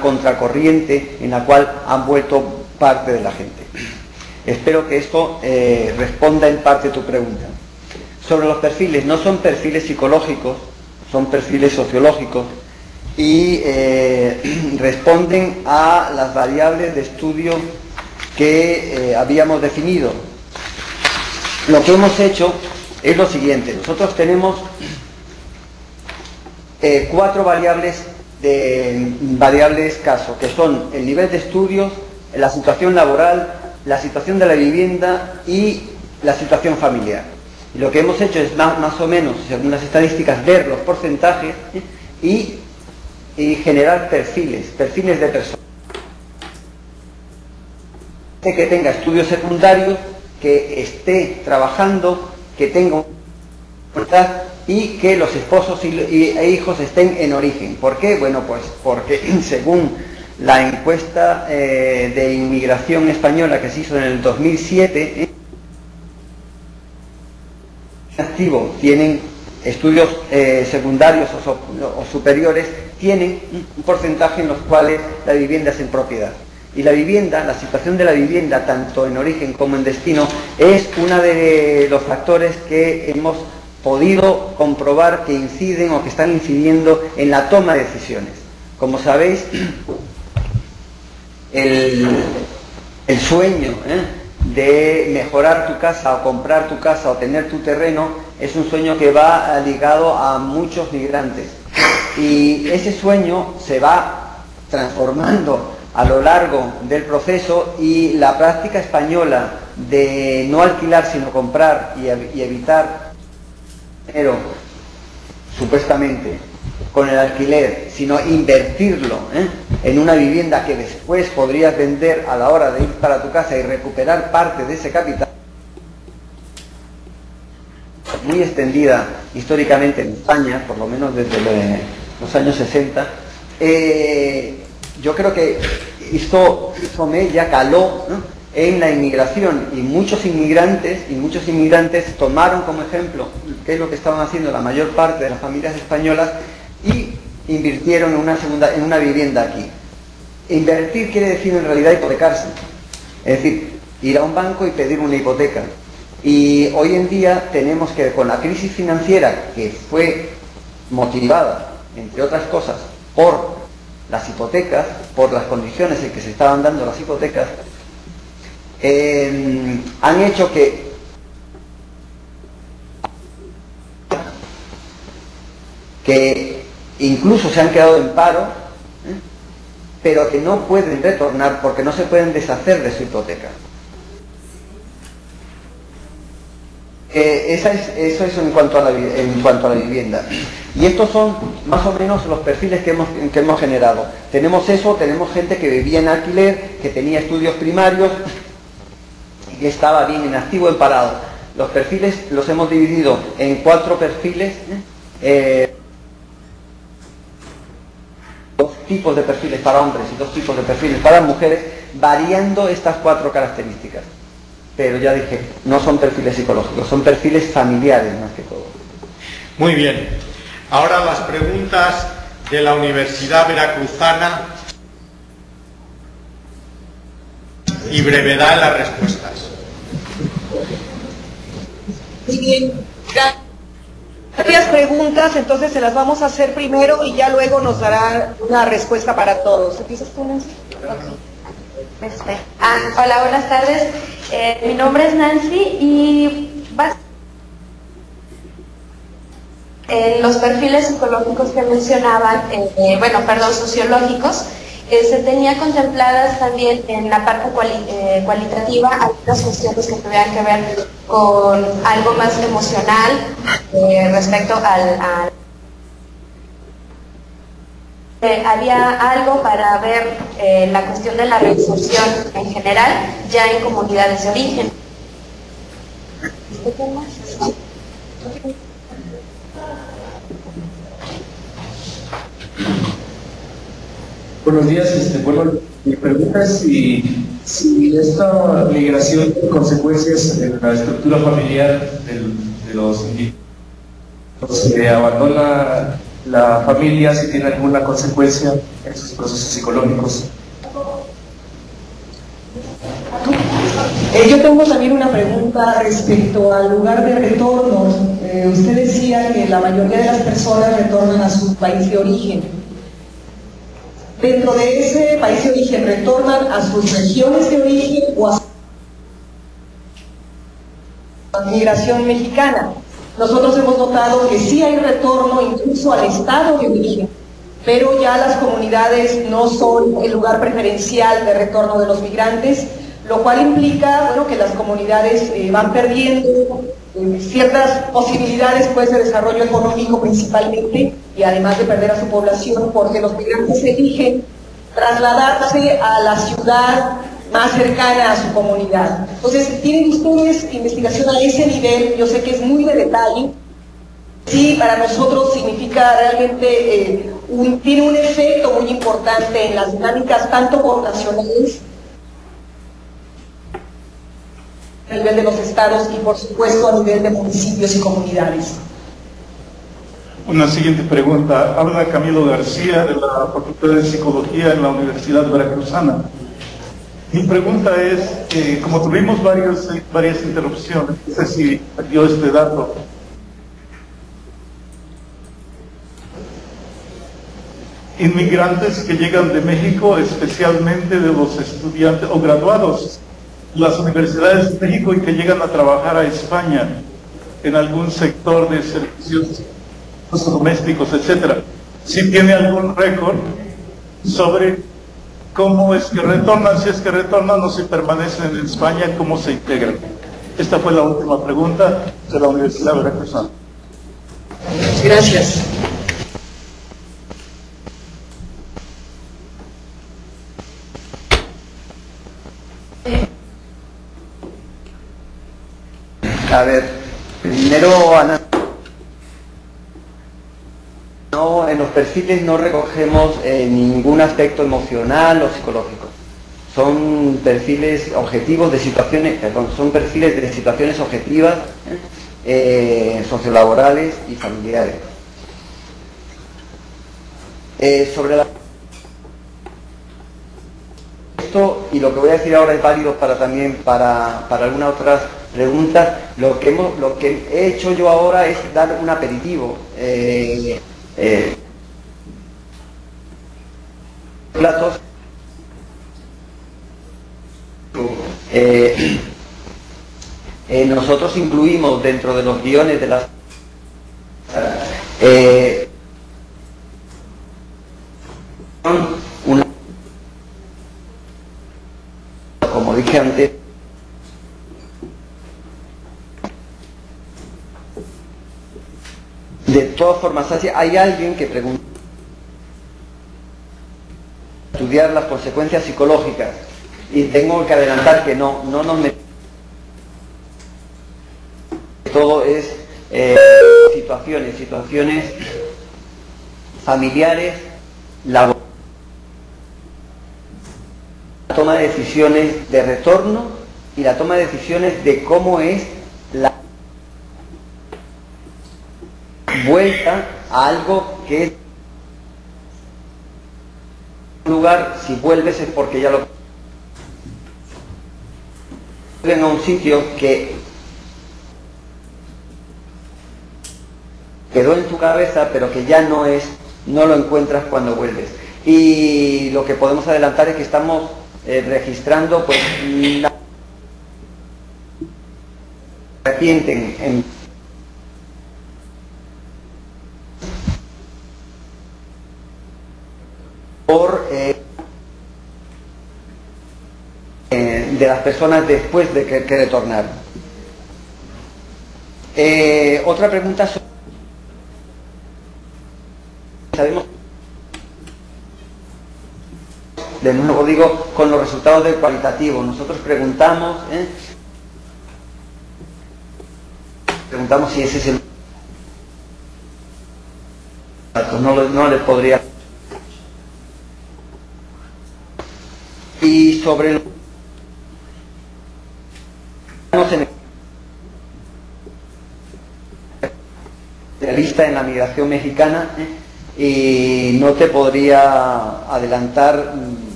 contracorriente en la cual han vuelto parte de la gente. Espero que esto responda en parte tu pregunta. Sobre los perfiles, no son perfiles psicológicos, son perfiles sociológicos y responden a las variables de estudio que habíamos definido. Lo que hemos hecho es lo siguiente: nosotros tenemos 4 variables caso, que son el nivel de estudios, la situación laboral, la situación de la vivienda y la situación familiar. Y lo que hemos hecho es más o menos, según las estadísticas, ver los porcentajes y generar perfiles de personas. Que tenga estudios secundarios, que esté trabajando, que tenga una y que los esposos e hijos estén en origen. ¿Por qué? Bueno, pues porque según la encuesta de inmigración española que se hizo en el 2007, activos tienen estudios secundarios o superiores, tienen un porcentaje en los cuales la vivienda es en propiedad. Y la vivienda, la situación de la vivienda, tanto en origen como en destino, es uno de los factores que hemos podido comprobar que inciden o que están incidiendo en la toma de decisiones. Como sabéis, el sueño de mejorar tu casa o comprar tu casa o tener tu terreno es un sueño que va ligado a muchos migrantes. Y ese sueño se va transformando a lo largo del proceso, y la práctica española de no alquilar sino comprar y evitar dinero, supuestamente, con el alquiler, sino invertirlo en una vivienda que después podrías vender a la hora de ir para tu casa y recuperar parte de ese capital, muy extendida históricamente en España, por lo menos desde los años 60. Yo creo que esto ya caló, ¿no?, en la inmigración, y muchos inmigrantes tomaron como ejemplo qué es lo que estaban haciendo la mayor parte de las familias españolas y invirtieron en una vivienda aquí. Invertir quiere decir en realidad hipotecarse, es decir, ir a un banco y pedir una hipoteca. Y hoy en día tenemos que, con la crisis financiera, que fue motivada, entre otras cosas, por las hipotecas, por las condiciones en que se estaban dando las hipotecas, han hecho que incluso se han quedado en paro, pero que no pueden retornar porque no se pueden deshacer de su hipoteca. Eso es en cuanto a la vivienda. Y estos son más o menos los perfiles que hemos generado. Tenemos gente que vivía en alquiler, que tenía estudios primarios y que estaba bien en activo, en parado. Los perfiles los hemos dividido en 4 perfiles, 2 tipos de perfiles para hombres y 2 tipos de perfiles para mujeres, variando estas 4 características. Pero ya dije, no son perfiles psicológicos, son perfiles familiares más que todo. Muy bien. Ahora las preguntas de la Universidad Veracruzana y brevedad en las respuestas. Muy bien. Varias preguntas, entonces se las vamos a hacer primero y ya luego nos dará una respuesta para todos. ¿Empiezas tú, Nancy? Okay. Hola, buenas tardes. Mi nombre es Nancy y los perfiles psicológicos que mencionaban, sociológicos, se tenía contempladas también en la parte cualitativa algunas cuestiones que tuvieran que ver con algo más emocional respecto al había algo para ver la cuestión de la reinserción en general, ya en comunidades de origen. Buenos días, bueno, mi pregunta es si esta migración tiene consecuencias en la estructura familiar de los que abandona la familia, si tiene alguna consecuencia en sus procesos psicológicos. Yo tengo también una pregunta respecto al lugar de retorno. Usted decía que la mayoría de las personas retornan a su país de origen. Dentro de ese país de origen, ¿retornan a sus regiones de origen o a la migración mexicana? Nosotros hemos notado que sí hay retorno incluso al estado de origen, pero ya las comunidades no son el lugar preferencial de retorno de los migrantes, lo cual implica, bueno, que las comunidades van perdiendo ciertas posibilidades, pues, de desarrollo económico principalmente, y además de perder a su población, porque los migrantes eligen trasladarse a la ciudad más cercana a su comunidad. Entonces, ¿tienen ustedes investigación a ese nivel? Yo sé que es muy de detalle. Sí, para nosotros significa realmente, tiene un efecto muy importante en las dinámicas tanto poblacionales, a nivel de los estados y por supuesto a nivel de municipios y comunidades. Una siguiente pregunta. Habla Camilo García de la Facultad de Psicología en la Universidad Veracruzana. Mi pregunta es, como tuvimos varias interrupciones, no sé si dio este dato, inmigrantes que llegan de México, especialmente de los estudiantes o graduados de las universidades de México y que llegan a trabajar a España, en algún sector de servicios domésticos, etcétera. Si tiene algún récord sobre cómo es que retornan, si es que retornan o si permanecen en España, cómo se integran. Esta fue la última pregunta de la Universidad Veracruzana. Gracias. A ver, primero, no, en los perfiles no recogemos ningún aspecto emocional o psicológico. Son perfiles objetivos de situaciones, perdón, son perfiles de situaciones objetivas, sociolaborales y familiares. Sobre esto, y lo que voy a decir ahora es válido también para algunas otras preguntas, lo que he hecho yo ahora es dar un aperitivo. Platos. Nosotros incluimos dentro de los guiones de las como dije antes, de todas formas hay alguien que pregunta estudiar las consecuencias psicológicas, y tengo que adelantar que no nos metemos. Todo es situaciones familiares, la toma de decisiones de retorno y la toma de decisiones de cómo es la vuelta a algo que es un lugar. Si vuelves es porque ya lo vuelven a un sitio que quedó en tu cabeza, pero que ya no lo encuentras cuando vuelves. Y lo que podemos adelantar es que estamos registrando pues una vertiente de las personas después de que retornaron. Otra pregunta sobre... Sabemos, de nuevo digo, con los resultados del cualitativo. Nosotros preguntamos si ese es el... No les podría... Y sobre el... especialista en la migración mexicana, y no te podría adelantar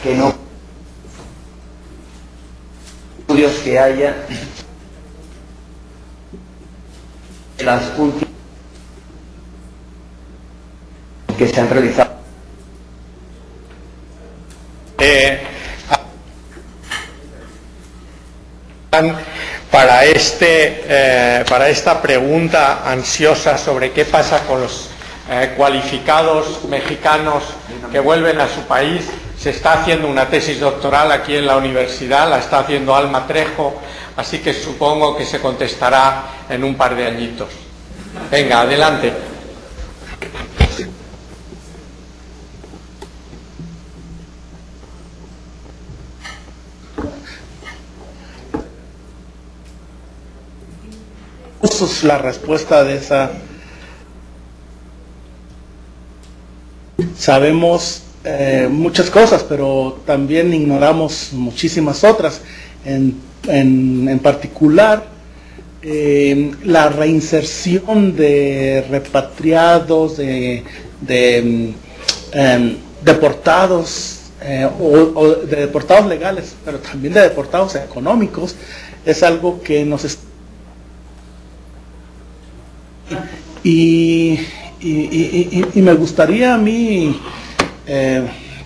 que no estudios que haya las últimas que se han realizado. Para esta pregunta ansiosa sobre qué pasa con los cualificados mexicanos que vuelven a su país, se está haciendo una tesis doctoral aquí en la universidad, la está haciendo Alma Trejo, así que supongo que se contestará en un par de añitos. Venga, adelante. La respuesta de esa. Sabemos muchas cosas, pero también ignoramos muchísimas otras. En particular, la reinserción de repatriados, de deportados, o de deportados legales, pero también de deportados económicos, es algo que nos está... Y me gustaría a mí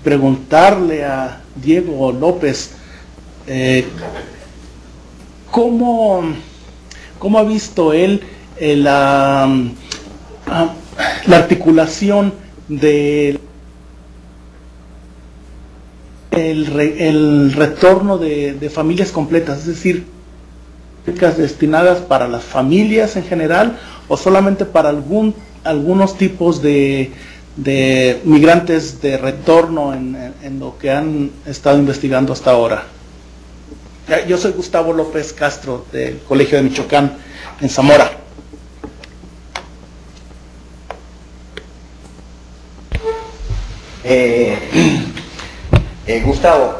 preguntarle a Diego López ¿cómo ha visto él la articulación del el retorno de familias completas, es decir, destinadas para las familias en general o solamente para algunos tipos de migrantes de retorno en lo que han estado investigando hasta ahora? Yo soy Gustavo López Castro del Colegio de Michoacán en Zamora. Gustavo,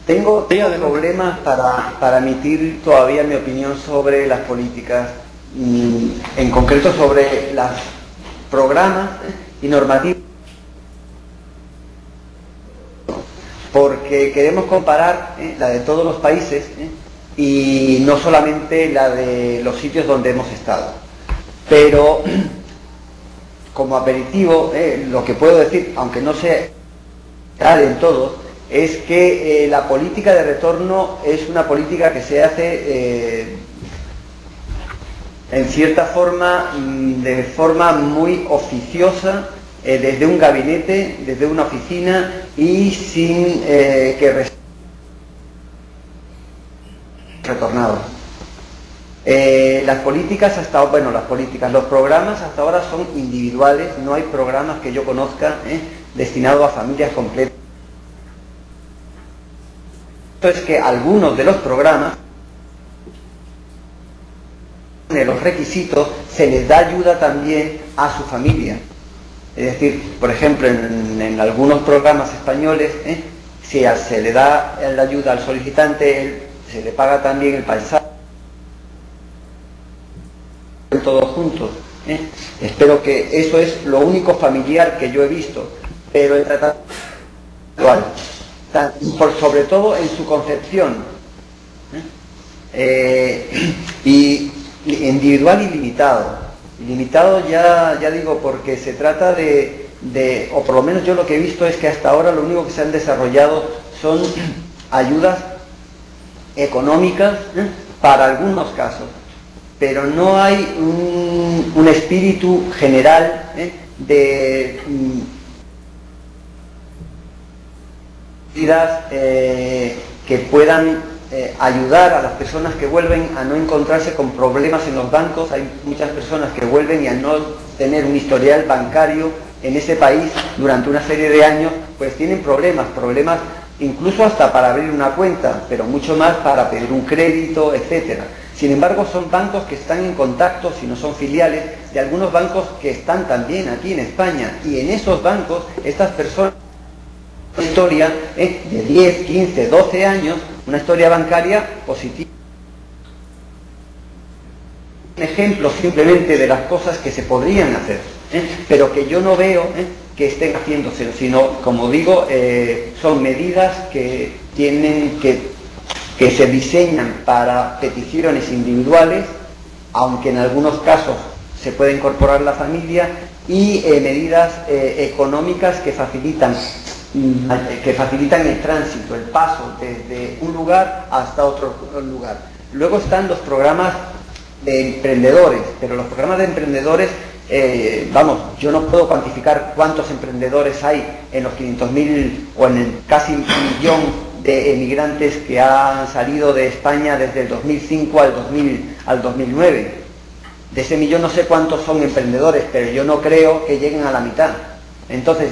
tengo problemas para emitir todavía mi opinión sobre las políticas, en concreto sobre los programas y normativas, porque queremos comparar la de todos los países y no solamente la de los sitios donde hemos estado. Pero como aperitivo, lo que puedo decir, aunque no sea tal en todos, es que la política de retorno es una política que se hace en cierta forma, de forma muy oficiosa, desde un gabinete, desde una oficina y sin que retornado. Las políticas los programas hasta ahora son individuales, no hay programas que yo conozca destinados a familias completas. Esto es que algunos de los programas, en los requisitos, se les da ayuda también a su familia. Es decir, por ejemplo, en algunos programas españoles, si se le da la ayuda al solicitante, se le paga también el paisaje, todos juntos. Espero que eso es lo único familiar que yo he visto, pero el tratado sobre todo en su concepción, y individual y limitado. Limitado ya digo, porque se trata o por lo menos yo lo que he visto es que hasta ahora lo único que se han desarrollado son ayudas económicas para algunos casos, pero no hay un espíritu general de medidas que puedan ayudar a las personas que vuelven a no encontrarse con problemas en los bancos. Hay muchas personas que vuelven y al no tener un historial bancario en ese país durante una serie de años, pues tienen problemas incluso hasta para abrir una cuenta, pero mucho más para pedir un crédito, etcétera. Sin embargo, son bancos que están en contacto, si no son filiales, de algunos bancos que están también aquí en España, y en esos bancos estas personas, una historia de 10, 15, 12 años, una historia bancaria positiva. Un ejemplo simplemente de las cosas que se podrían hacer, pero que yo no veo que estén haciéndose, sino, como digo, son medidas que se diseñan para peticiones individuales, aunque en algunos casos se puede incorporar la familia, y medidas económicas que facilitan el tránsito, el paso desde un lugar hasta otro lugar. Luego están los programas de emprendedores, pero los programas de emprendedores, yo no puedo cuantificar cuántos emprendedores hay en los 500.000 o en el casi 1 millón de emigrantes que han salido de España desde el 2005 al 2009. De ese millón no sé cuántos son emprendedores, pero yo no creo que lleguen a la mitad. Entonces,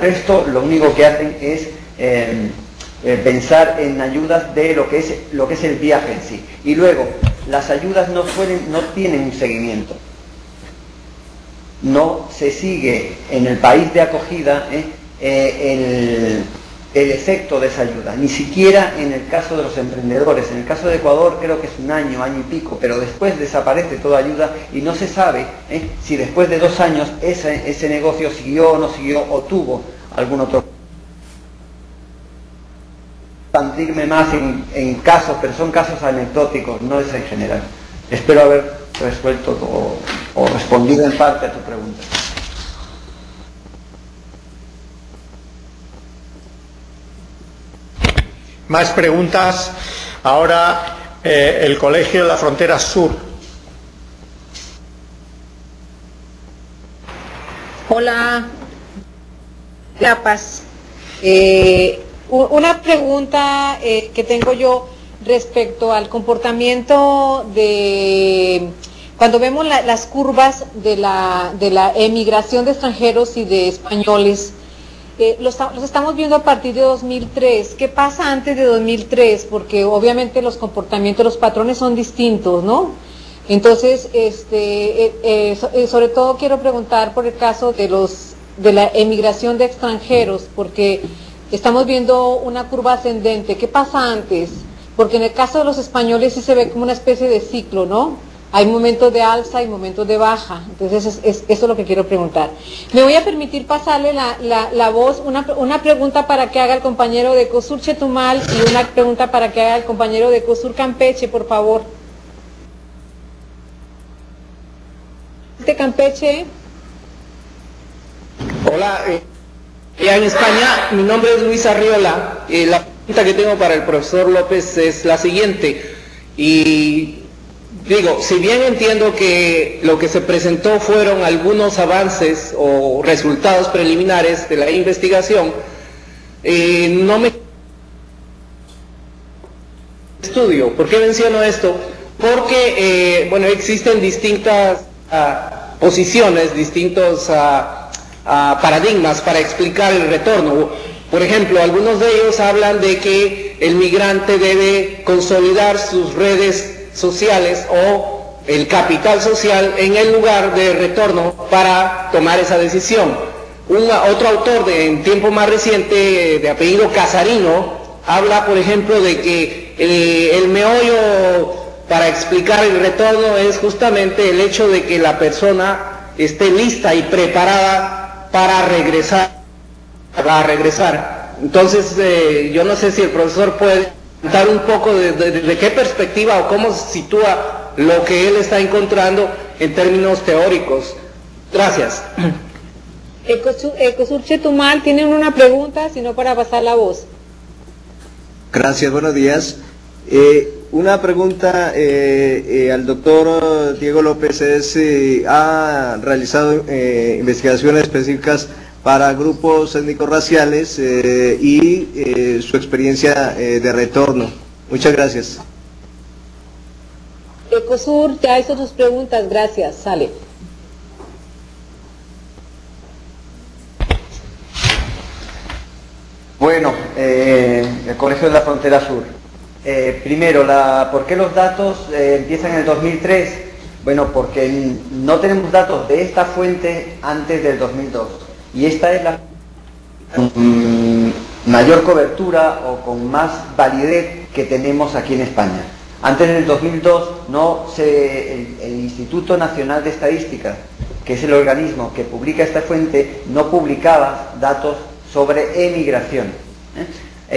esto lo único que hacen es pensar en ayudas de lo que es el viaje en sí. Y luego, las ayudas no tienen un seguimiento. No se sigue en el país de acogida el efecto de esa ayuda, ni siquiera en el caso de los emprendedores. En el caso de Ecuador creo que es un año y pico, pero después desaparece toda ayuda y no se sabe si después de 2 años ese negocio siguió o no siguió, o tuvo algún otro. Expandirme más en casos, pero son casos anecdóticos, no es en general. Espero haber resuelto o respondido en parte a tu pregunta. Más preguntas. Ahora el Colegio de la Frontera Sur. Hola, La Paz. Una pregunta que tengo yo respecto al comportamiento de cuando vemos las curvas de la emigración de extranjeros y de españoles. Los estamos viendo a partir de 2003. ¿Qué pasa antes de 2003? Porque obviamente los comportamientos, los patrones son distintos, ¿no? Entonces, sobre todo quiero preguntar por el caso de la emigración de extranjeros, porque estamos viendo una curva ascendente. ¿Qué pasa antes? Porque en el caso de los españoles sí se ve como una especie de ciclo, ¿no? Hay momentos de alza y momentos de baja. Entonces, eso es lo que quiero preguntar. Me voy a permitir pasarle la voz, una pregunta para que haga el compañero de COSUR Chetumal y una pregunta para que haga el compañero de COSUR Campeche, por favor. Campeche. Hola, en España, mi nombre es Luis Arriola. La pregunta que tengo para el profesor López es la siguiente. Y digo, si bien entiendo que lo que se presentó fueron algunos avances o resultados preliminares de la investigación, no me estudio. ¿Por qué menciono esto? Porque, bueno, existen distintas posiciones, distintos paradigmas para explicar el retorno. Por ejemplo, algunos de ellos hablan de que el migrante debe consolidar sus redes sociales o el capital social en el lugar de retorno para tomar esa decisión. Otro autor en tiempo más reciente, de apellido Casarino, habla, por ejemplo, de que el meollo para explicar el retorno es justamente el hecho de que la persona esté lista y preparada para regresar. Entonces, yo no sé si el profesor puede dar un poco de qué perspectiva o cómo se sitúa lo que él está encontrando en términos teóricos. Gracias. COSUR Chetumal, ¿tienen una pregunta? Si no, para pasar la voz. Gracias, buenos días. Una pregunta al doctor Diego López es, ha realizado investigaciones específicas para grupos étnicos raciales y su experiencia de retorno. Muchas gracias. COSUR ya hizo sus preguntas, gracias. Sale. Bueno, el Colegio de la Frontera Sur. Primero, ¿por qué los datos empiezan en el 2003? Bueno, porque no tenemos datos de esta fuente antes del 2002. Y esta es la mayor cobertura o con más validez que tenemos aquí en España. Antes del 2002, el Instituto Nacional de Estadística, que es el organismo que publica esta fuente, no publicaba datos sobre emigración.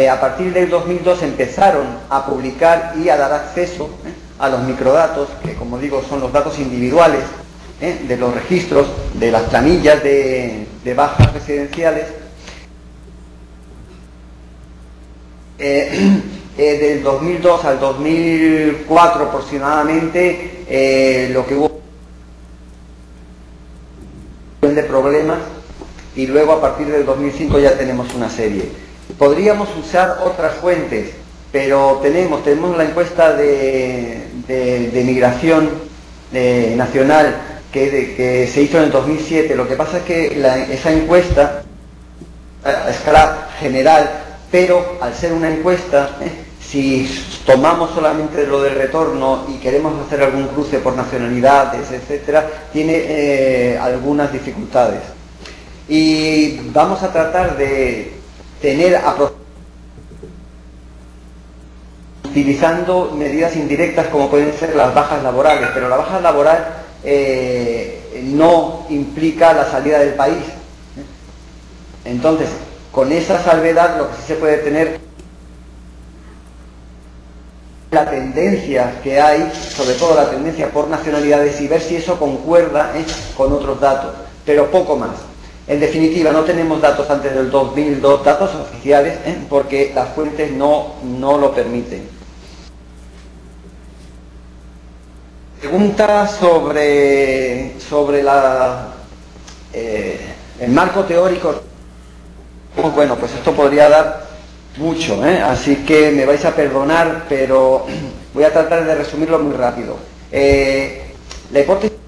A partir del 2002 empezaron a publicar y a dar acceso a los microdatos, que como digo son los datos individuales de los registros, de las planillas de bajas residenciales. Del 2002 al 2004 aproximadamente, lo que hubo de problemas, y luego a partir del 2005 ya tenemos una serie. Podríamos usar otras fuentes, pero tenemos la encuesta de migración nacional que se hizo en el 2007. Lo que pasa es que esa encuesta a escala general, pero al ser una encuesta, si tomamos solamente lo del retorno y queremos hacer algún cruce por nacionalidades, etcétera, tiene algunas dificultades. Y vamos a tratar de tener utilizando medidas indirectas como pueden ser las bajas laborales, pero la baja laboral no implica la salida del país. Entonces, con esa salvedad lo que sí se puede tener la tendencia que hay, sobre todo la tendencia por nacionalidades, y ver si eso concuerda con otros datos, pero poco más. En definitiva, no tenemos datos antes del 2002, datos oficiales, porque las fuentes no lo permiten. Pregunta sobre el marco teórico. Bueno, pues esto podría dar mucho, así que me vais a perdonar, pero voy a tratar de resumirlo muy rápido. La hipótesis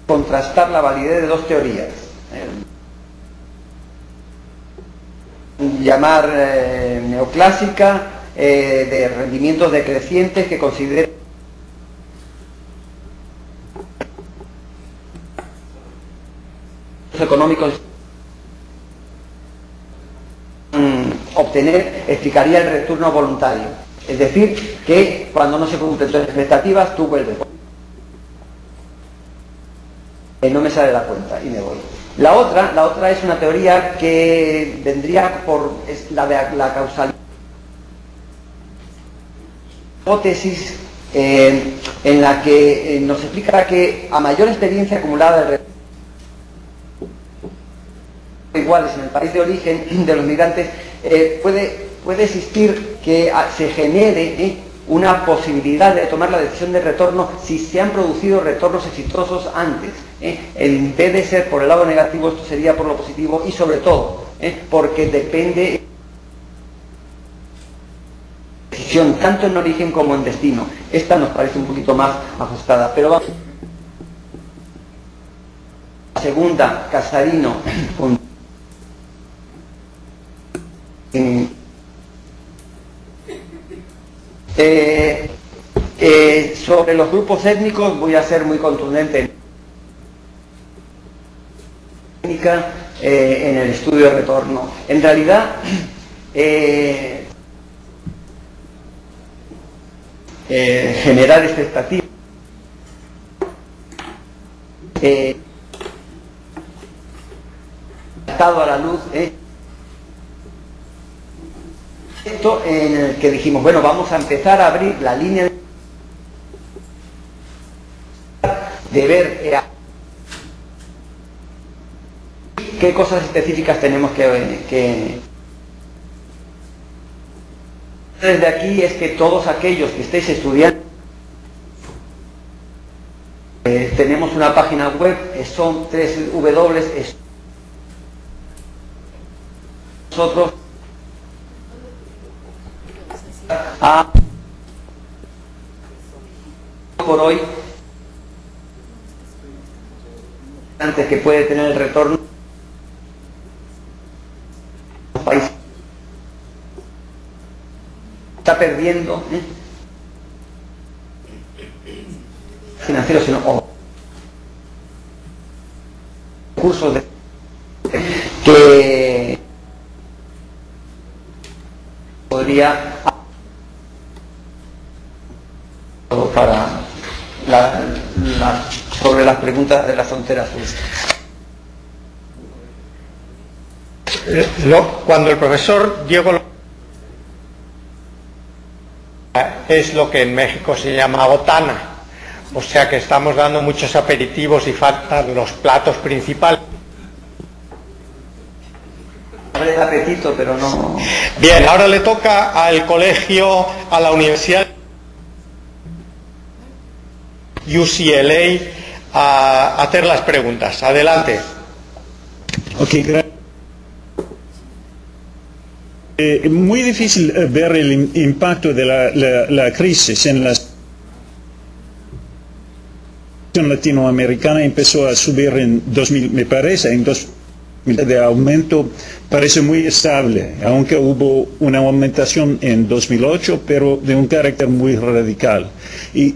contrastar la validez de dos teorías, llamar neoclásica, de rendimientos decrecientes que consideren económicos obtener, explicaría el retorno voluntario, es decir, que cuando no se cumplen tus expectativas tú vuelves. No me sale la cuenta y me voy. La otra es una teoría que vendría por la causalidad, hipótesis en la que nos explica que a mayor experiencia acumulada de iguales en el país de origen de los migrantes, puede existir que se genere una posibilidad de tomar la decisión de retorno si se han producido retornos exitosos antes. En vez de ser por el lado negativo, esto sería por lo positivo, y sobre todo porque depende de la decisión tanto en origen como en destino. Esta nos parece un poquito más ajustada, pero vamos. La segunda, Casarino, sobre los grupos étnicos voy a ser muy contundente en el estudio de retorno. En realidad, generar expectativas estado a la luz esto en el que dijimos, bueno, vamos a empezar a abrir la línea de ver qué cosas específicas tenemos que desde aquí es que todos aquellos que estéis estudiando, tenemos una página web, son 3 W, nosotros por hoy antes que puede tener el retorno país está perdiendo financieros, sino recursos que podría para sobre las preguntas de la frontera sur. Cuando el profesor Diego es lo que en México se llama botana, o sea que estamos dando muchos aperitivos y faltan los platos principales. Abre el apetito, pero no. Bien, ahora le toca al colegio, a la universidad UCLA a hacer las preguntas. Adelante. Ok, gracias. Muy difícil ver el impacto de la crisis en la situación latinoamericana. Empezó a subir en 2000, me parece, en 2000 de aumento parece muy estable, aunque hubo una aumentación en 2008, pero de un carácter muy radical. Y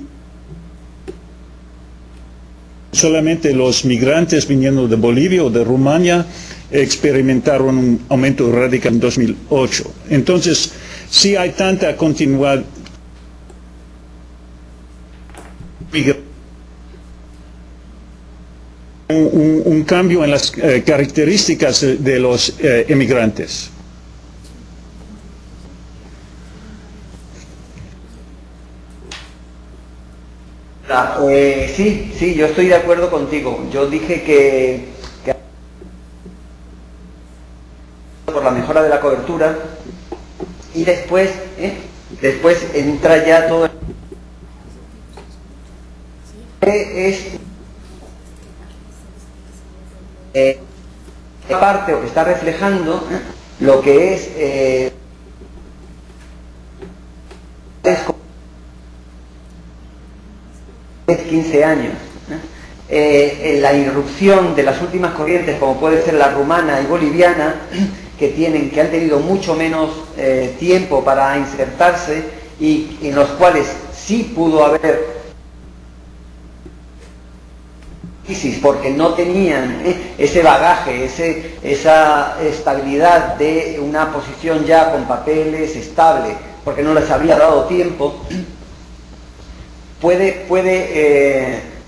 solamente los migrantes viniendo de Bolivia o de Rumania experimentaron un aumento radical en 2008. Entonces, si hay tanta continuidad, un cambio en las características de los emigrantes. Sí, yo estoy de acuerdo contigo. Yo dije que por la mejora de la cobertura y después entra ya todo esta parte o que está reflejando lo que es 15 años. La irrupción de las últimas corrientes, como puede ser la rumana y boliviana, que han tenido mucho menos tiempo para insertarse y en los cuales sí pudo haber crisis porque no tenían ese bagaje, esa estabilidad de una posición ya con papeles estable, porque no les había dado tiempo, puede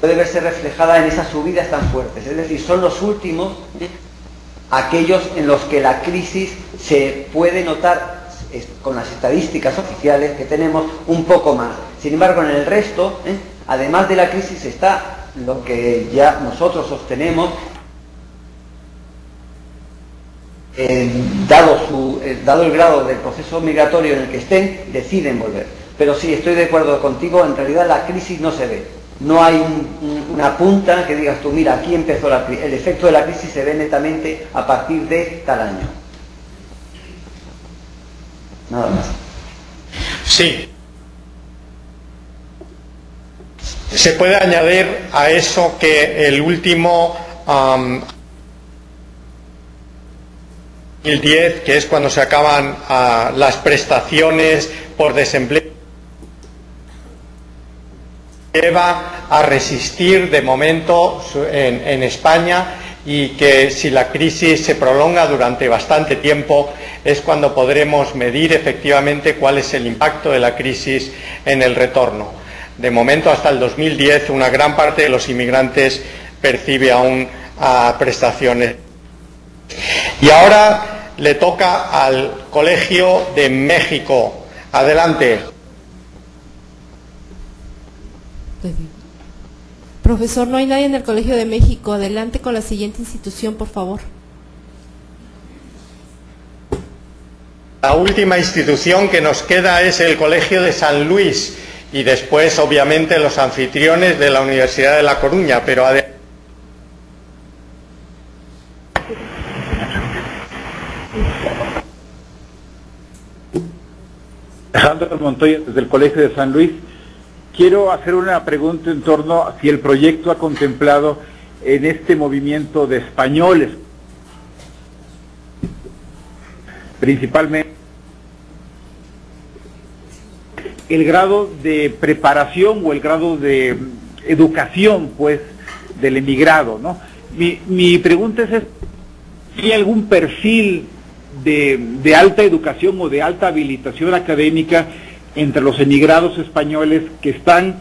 verse reflejada en esas subidas tan fuertes. Es decir, son los últimos, aquellos en los que la crisis se puede notar, con las estadísticas oficiales que tenemos, un poco más. Sin embargo, en el resto, además de la crisis, está lo que ya nosotros sostenemos, dado el grado del proceso migratorio en el que estén, deciden volver. Pero sí, estoy de acuerdo contigo, en realidad la crisis no se ve. No hay una punta que digas tú, mira, aquí empezó la crisis. El efecto de la crisis se ve netamente a partir de tal año. Nada más. Sí. Se puede añadir a eso que el último 2010, que es cuando se acaban las prestaciones por desempleo, lleva a resistir de momento en España, y que si la crisis se prolonga durante bastante tiempo es cuando podremos medir efectivamente cuál es el impacto de la crisis en el retorno. De momento, hasta el 2010, una gran parte de los inmigrantes percibe aún prestaciones. Y ahora le toca al Colegio de México. Adelante. Profesor, no hay nadie en el Colegio de México. Adelante con la siguiente institución, por favor. La última institución que nos queda es el Colegio de San Luis, y después, obviamente, los anfitriones de la Universidad de La Coruña, pero Alejandro Montoya, desde el Colegio de San Luis. Quiero hacer una pregunta en torno a si el proyecto ha contemplado en este movimiento de españoles, principalmente, el grado de preparación o el grado de educación, pues, del emigrado, ¿no? Mi pregunta es si hay algún perfil de alta educación o de alta habilitación académica entre los emigrados españoles que están,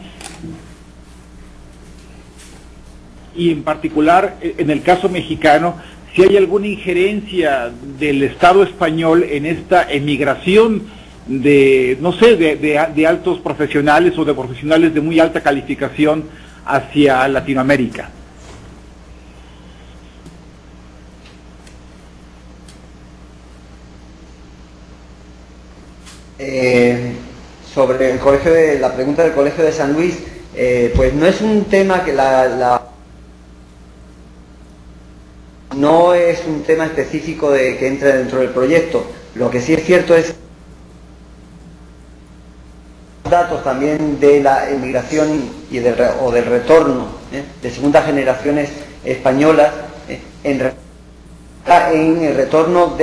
y en particular en el caso mexicano, si hay alguna injerencia del Estado español en esta emigración de, no sé, de altos profesionales o de profesionales de muy alta calificación hacia Latinoamérica. Sobre la pregunta del Colegio de San Luis, pues no es un tema que no es un tema específico que entre dentro del proyecto. Lo que sí es cierto es datos también de la emigración y o del retorno de segundas generaciones españolas en el retorno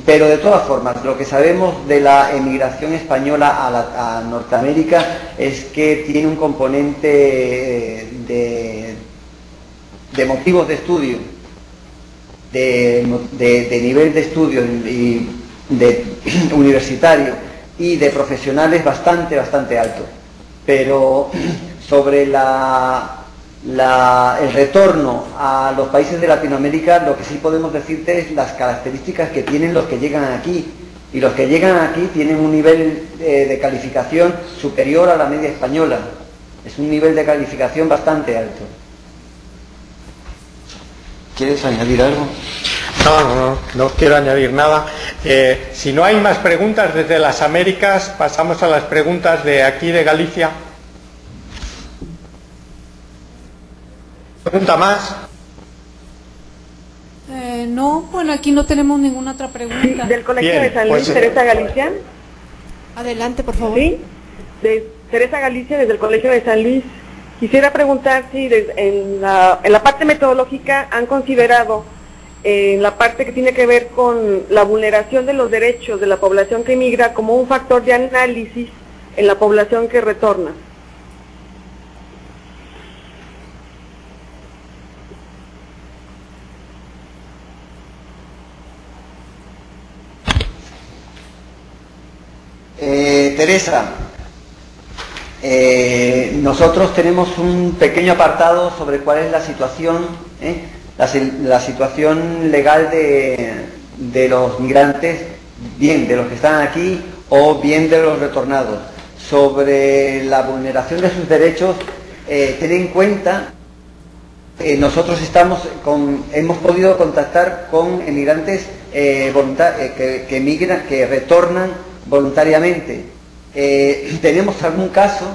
pero de todas formas, lo que sabemos de la emigración española a Norteamérica es que tiene un componente de motivos de estudio, de nivel de estudio y universitario y de profesionales bastante alto. Pero sobre el retorno a los países de Latinoamérica, lo que sí podemos decirte es las características que tienen los que llegan aquí. Y los que llegan aquí tienen un nivel de calificación superior a la media española. Es un nivel de calificación bastante alto. ¿Quieres añadir algo? No quiero añadir nada. Si no hay más preguntas desde las Américas, pasamos a las preguntas de aquí de Galicia. ¿Pregunta más? No, bueno, aquí no tenemos ninguna otra pregunta. Del Colegio de San Luis, Teresa Galicia. Adelante, por favor. Sí, de Teresa Galicia, desde el Colegio de San Luis. Quisiera preguntar si en la parte metodológica han considerado en la parte que tiene que ver con la vulneración de los derechos de la población que emigra como un factor de análisis en la población que retorna. Teresa, nosotros tenemos un pequeño apartado sobre cuál es la situación, la situación legal de los migrantes, bien de los que están aquí o bien de los retornados. Sobre la vulneración de sus derechos, ten en cuenta, nosotros hemos podido contactar con emigrantes que emigran, que retornan voluntariamente. Tenemos algún caso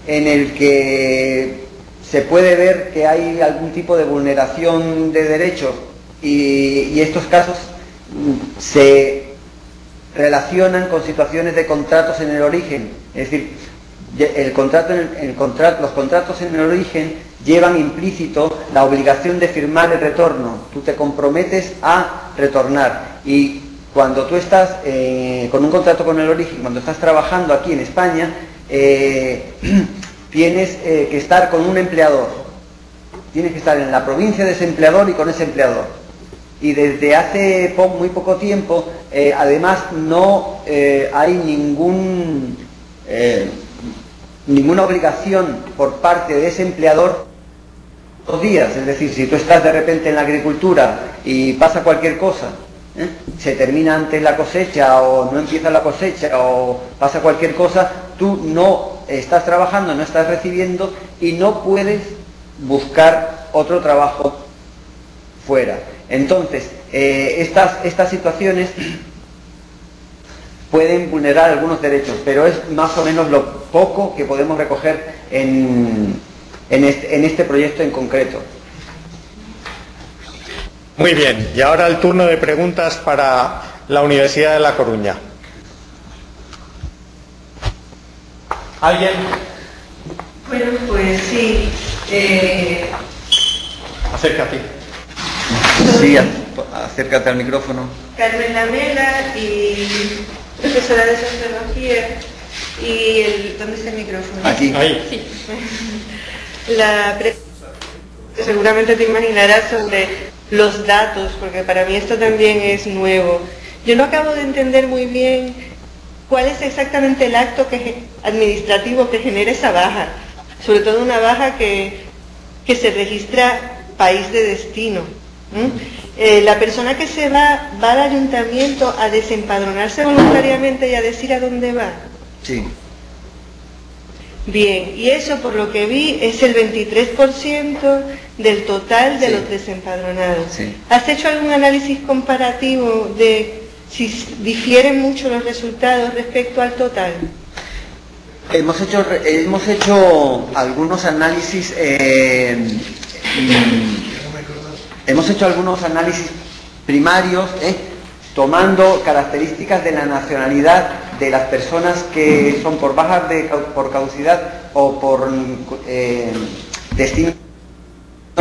en el que se puede ver que hay algún tipo de vulneración de derechos y estos casos se relacionan con situaciones de contratos en el origen. Es decir, los contratos en el origen llevan implícito la obligación de firmar el retorno. Tú te comprometes a retornar y cuando tú estás con un contrato con el origen, cuando estás trabajando aquí en España, tienes que estar con un empleador. Tienes que estar en la provincia de ese empleador y con ese empleador. Y desde hace muy poco tiempo, además, no hay ninguna obligación por parte de ese empleador todos los días. Es decir, si tú estás de repente en la agricultura y pasa cualquier cosa, se termina antes la cosecha o no empieza la cosecha o pasa cualquier cosa, tú no estás trabajando, no estás recibiendo y no puedes buscar otro trabajo fuera. Entonces, estas situaciones pueden vulnerar algunos derechos, pero es más o menos lo poco que podemos recoger en este proyecto en concreto. Muy bien, y ahora el turno de preguntas para la Universidad de La Coruña. ¿Alguien? Bueno, pues sí. Acércate. Sí, acércate al micrófono. Carmen Lamela y profesora de sociología. Y ¿dónde está el micrófono? Aquí. Ahí. Sí. Seguramente te imaginarás sobre los datos, porque para mí esto también es nuevo. Yo no acabo de entender muy bien cuál es exactamente el acto administrativo que genera esa baja, sobre todo una baja que se registra país de destino. La persona que se va al ayuntamiento a desempadronarse voluntariamente y a decir a dónde va. Sí. Bien, y eso por lo que vi es el 23% del total de los desempadronados. Sí. ¿Has hecho algún análisis comparativo de si difieren mucho los resultados respecto al total? Hemos hecho algunos análisis primarios, tomando características de la nacionalidad de las personas que son por bajas por caducidad o por destino,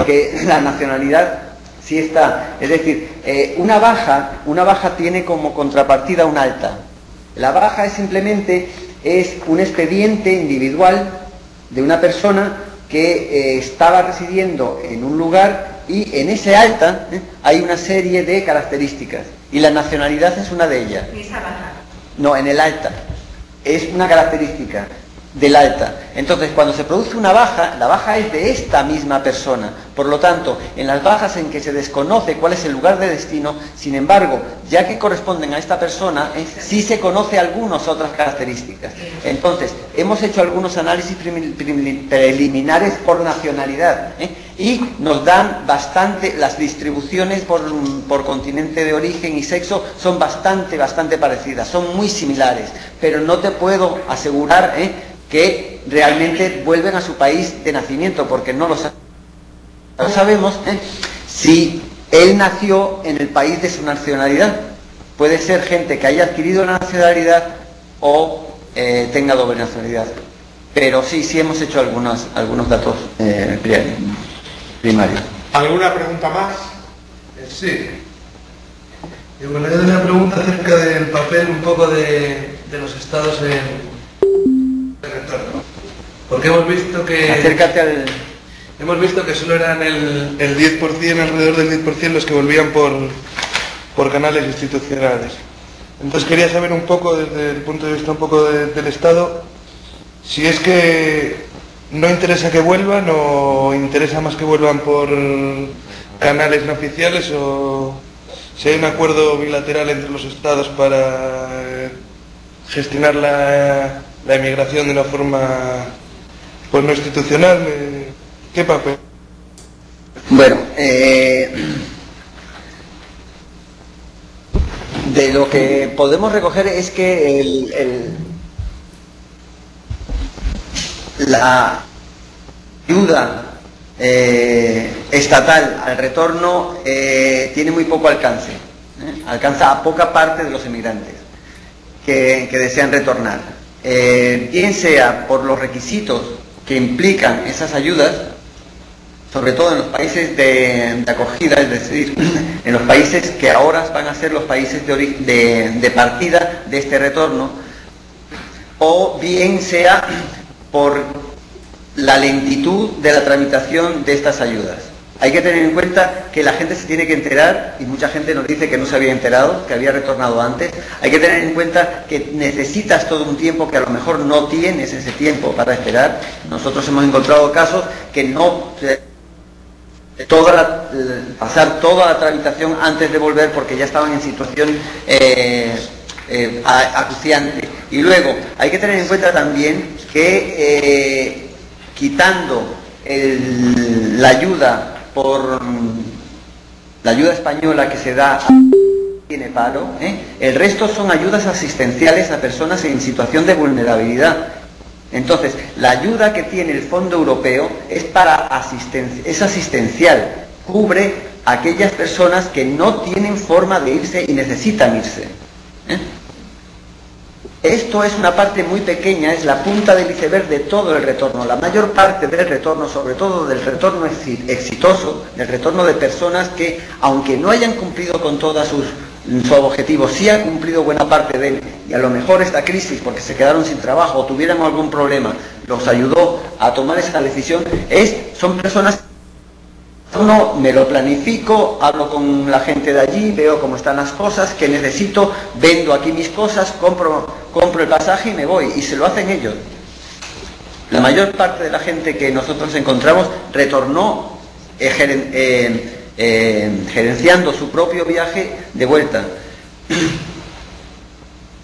que la nacionalidad sí está. Es decir, una baja tiene como contrapartida un alta. La baja es simplemente un expediente individual de una persona que estaba residiendo en un lugar y en ese alta hay una serie de características y la nacionalidad es una de ellas. ¿En esa baja? No, en el alta. Es una característica del alta. Entonces, cuando se produce una baja, la baja es de esta misma persona. Por lo tanto, en las bajas en que se desconoce cuál es el lugar de destino, sin embargo, ya que corresponden a esta persona, sí se conoce algunas otras características. Entonces, hemos hecho algunos análisis preliminares por nacionalidad, y nos dan bastante, las distribuciones por continente de origen y sexo son bastante parecidas, son muy similares, pero no te puedo asegurar que realmente vuelven a su país de nacimiento, porque no lo sabemos si él nació en el país de su nacionalidad. Puede ser gente que haya adquirido la nacionalidad o tenga doble nacionalidad. Pero sí hemos hecho algunos datos primarios. ¿Alguna pregunta más? Sí. Bueno, yo tenía una pregunta acerca del papel un poco de los estados en el retorno. Porque hemos visto que... Acércate al... Hemos visto que solo eran el 10%, alrededor del 10% los que volvían por canales institucionales. Entonces quería saber un poco, desde el punto de vista un poco del Estado, si es que no interesa que vuelvan o interesa más que vuelvan por canales no oficiales, o si hay un acuerdo bilateral entre los Estados para gestionar la emigración de una forma pues no institucional. ¿Qué papel? Bueno, de lo que podemos recoger es que la ayuda estatal al retorno tiene muy poco alcance, alcanza a poca parte de los emigrantes que desean retornar, bien sea por los requisitos que implican esas ayudas, sobre todo en los países de acogida, es decir, en los países que ahora van a ser los países de partida de este retorno, o bien sea por la lentitud de la tramitación de estas ayudas. Hay que tener en cuenta que la gente se tiene que enterar, y mucha gente nos dice que no se había enterado, que había retornado antes. Hay que tener en cuenta que necesitas todo un tiempo que a lo mejor no tienes ese tiempo para esperar. Nosotros hemos encontrado casos que no... pasar toda la tramitación antes de volver porque ya estaban en situación acuciante. Y luego hay que tener en cuenta también que quitando la ayuda por la ayuda española que se da tiene paro, el resto son ayudas asistenciales a personas en situación de vulnerabilidad. Entonces, la ayuda que tiene el Fondo Europeo es es asistencial, cubre a aquellas personas que no tienen forma de irse y necesitan irse. Esto es una parte muy pequeña, es la punta del iceberg de todo el retorno. La mayor parte del retorno, sobre todo del retorno exitoso, del retorno de personas que, aunque no hayan cumplido con todas su objetivo, sí han cumplido buena parte de él, y a lo mejor esta crisis, porque se quedaron sin trabajo o tuvieron algún problema, los ayudó a tomar esa decisión, son personas que uno me lo planifico, hablo con la gente de allí, veo cómo están las cosas, que necesito, vendo aquí mis cosas, compro el pasaje y me voy, y se lo hacen ellos. La mayor parte de la gente que nosotros encontramos retornó gerenciando su propio viaje de vuelta.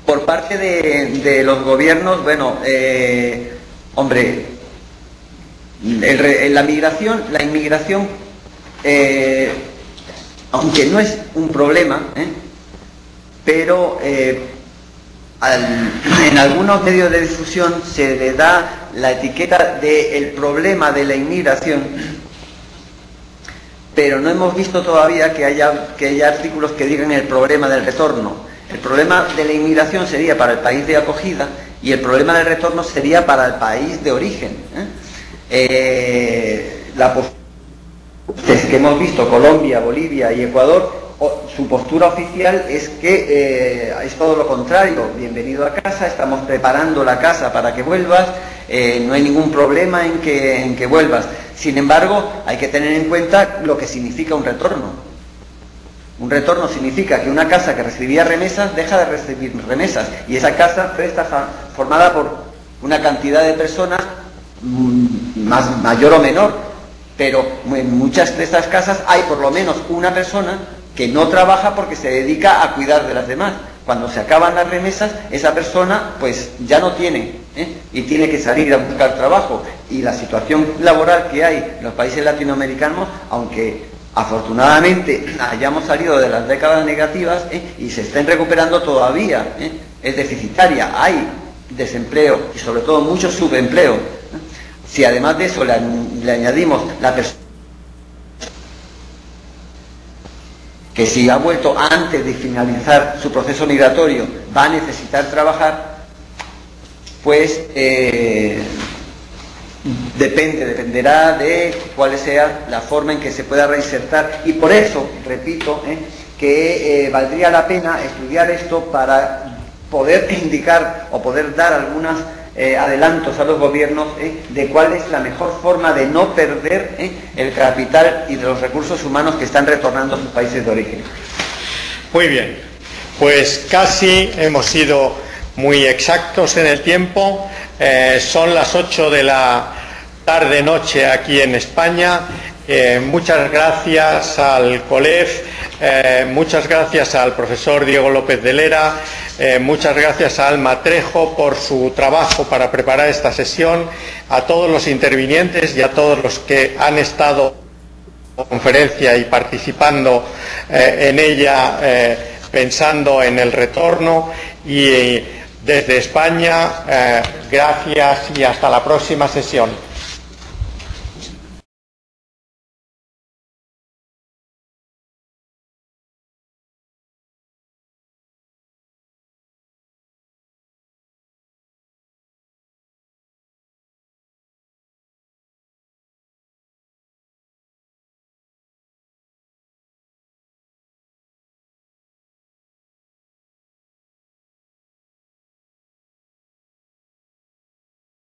Por parte de los gobiernos, bueno, hombre, la inmigración, aunque no es un problema, pero en algunos medios de difusión se le da la etiqueta del problema de la inmigración, pero no hemos visto todavía que haya artículos que digan el problema del retorno. El problema de la inmigración sería para el país de acogida y el problema del retorno sería para el país de origen. La postura que hemos visto, Colombia, Bolivia y Ecuador, su postura oficial es que es todo lo contrario. Bienvenido a casa, estamos preparando la casa para que vuelvas, no hay ningún problema en que vuelvas. Sin embargo, hay que tener en cuenta lo que significa un retorno. Un retorno significa que una casa que recibía remesas deja de recibir remesas, y esa casa está formada por una cantidad de personas mayor o menor, pero en muchas de estas casas hay por lo menos una persona que no trabaja porque se dedica a cuidar de las demás. Cuando se acaban las remesas, esa persona pues ya no tiene, y tiene que salir a buscar trabajo. Y la situación laboral que hay en los países latinoamericanos, aunque afortunadamente hayamos salido de las décadas negativas y se estén recuperando todavía, es deficitaria, hay desempleo y sobre todo mucho subempleo. Si además de eso le añadimos la persona que si ha vuelto antes de finalizar su proceso migratorio va a necesitar trabajar, pues dependerá de cuál sea la forma en que se pueda reinsertar. Y por eso, repito, que valdría la pena estudiar esto para poder indicar o poder dar algunos adelantos a los gobiernos de cuál es la mejor forma de no perder el capital y de los recursos humanos que están retornando a sus países de origen. Muy bien, pues casi hemos sido muy exactos en el tiempo. Son las 8 de la tarde-noche aquí en España. Muchas gracias al COLEF, muchas gracias al profesor Diego López de Lera, muchas gracias a Alma Trejo por su trabajo para preparar esta sesión, a todos los intervinientes y a todos los que han estado en la conferencia y participando en ella, pensando en el retorno. Y desde España, gracias y hasta la próxima sesión.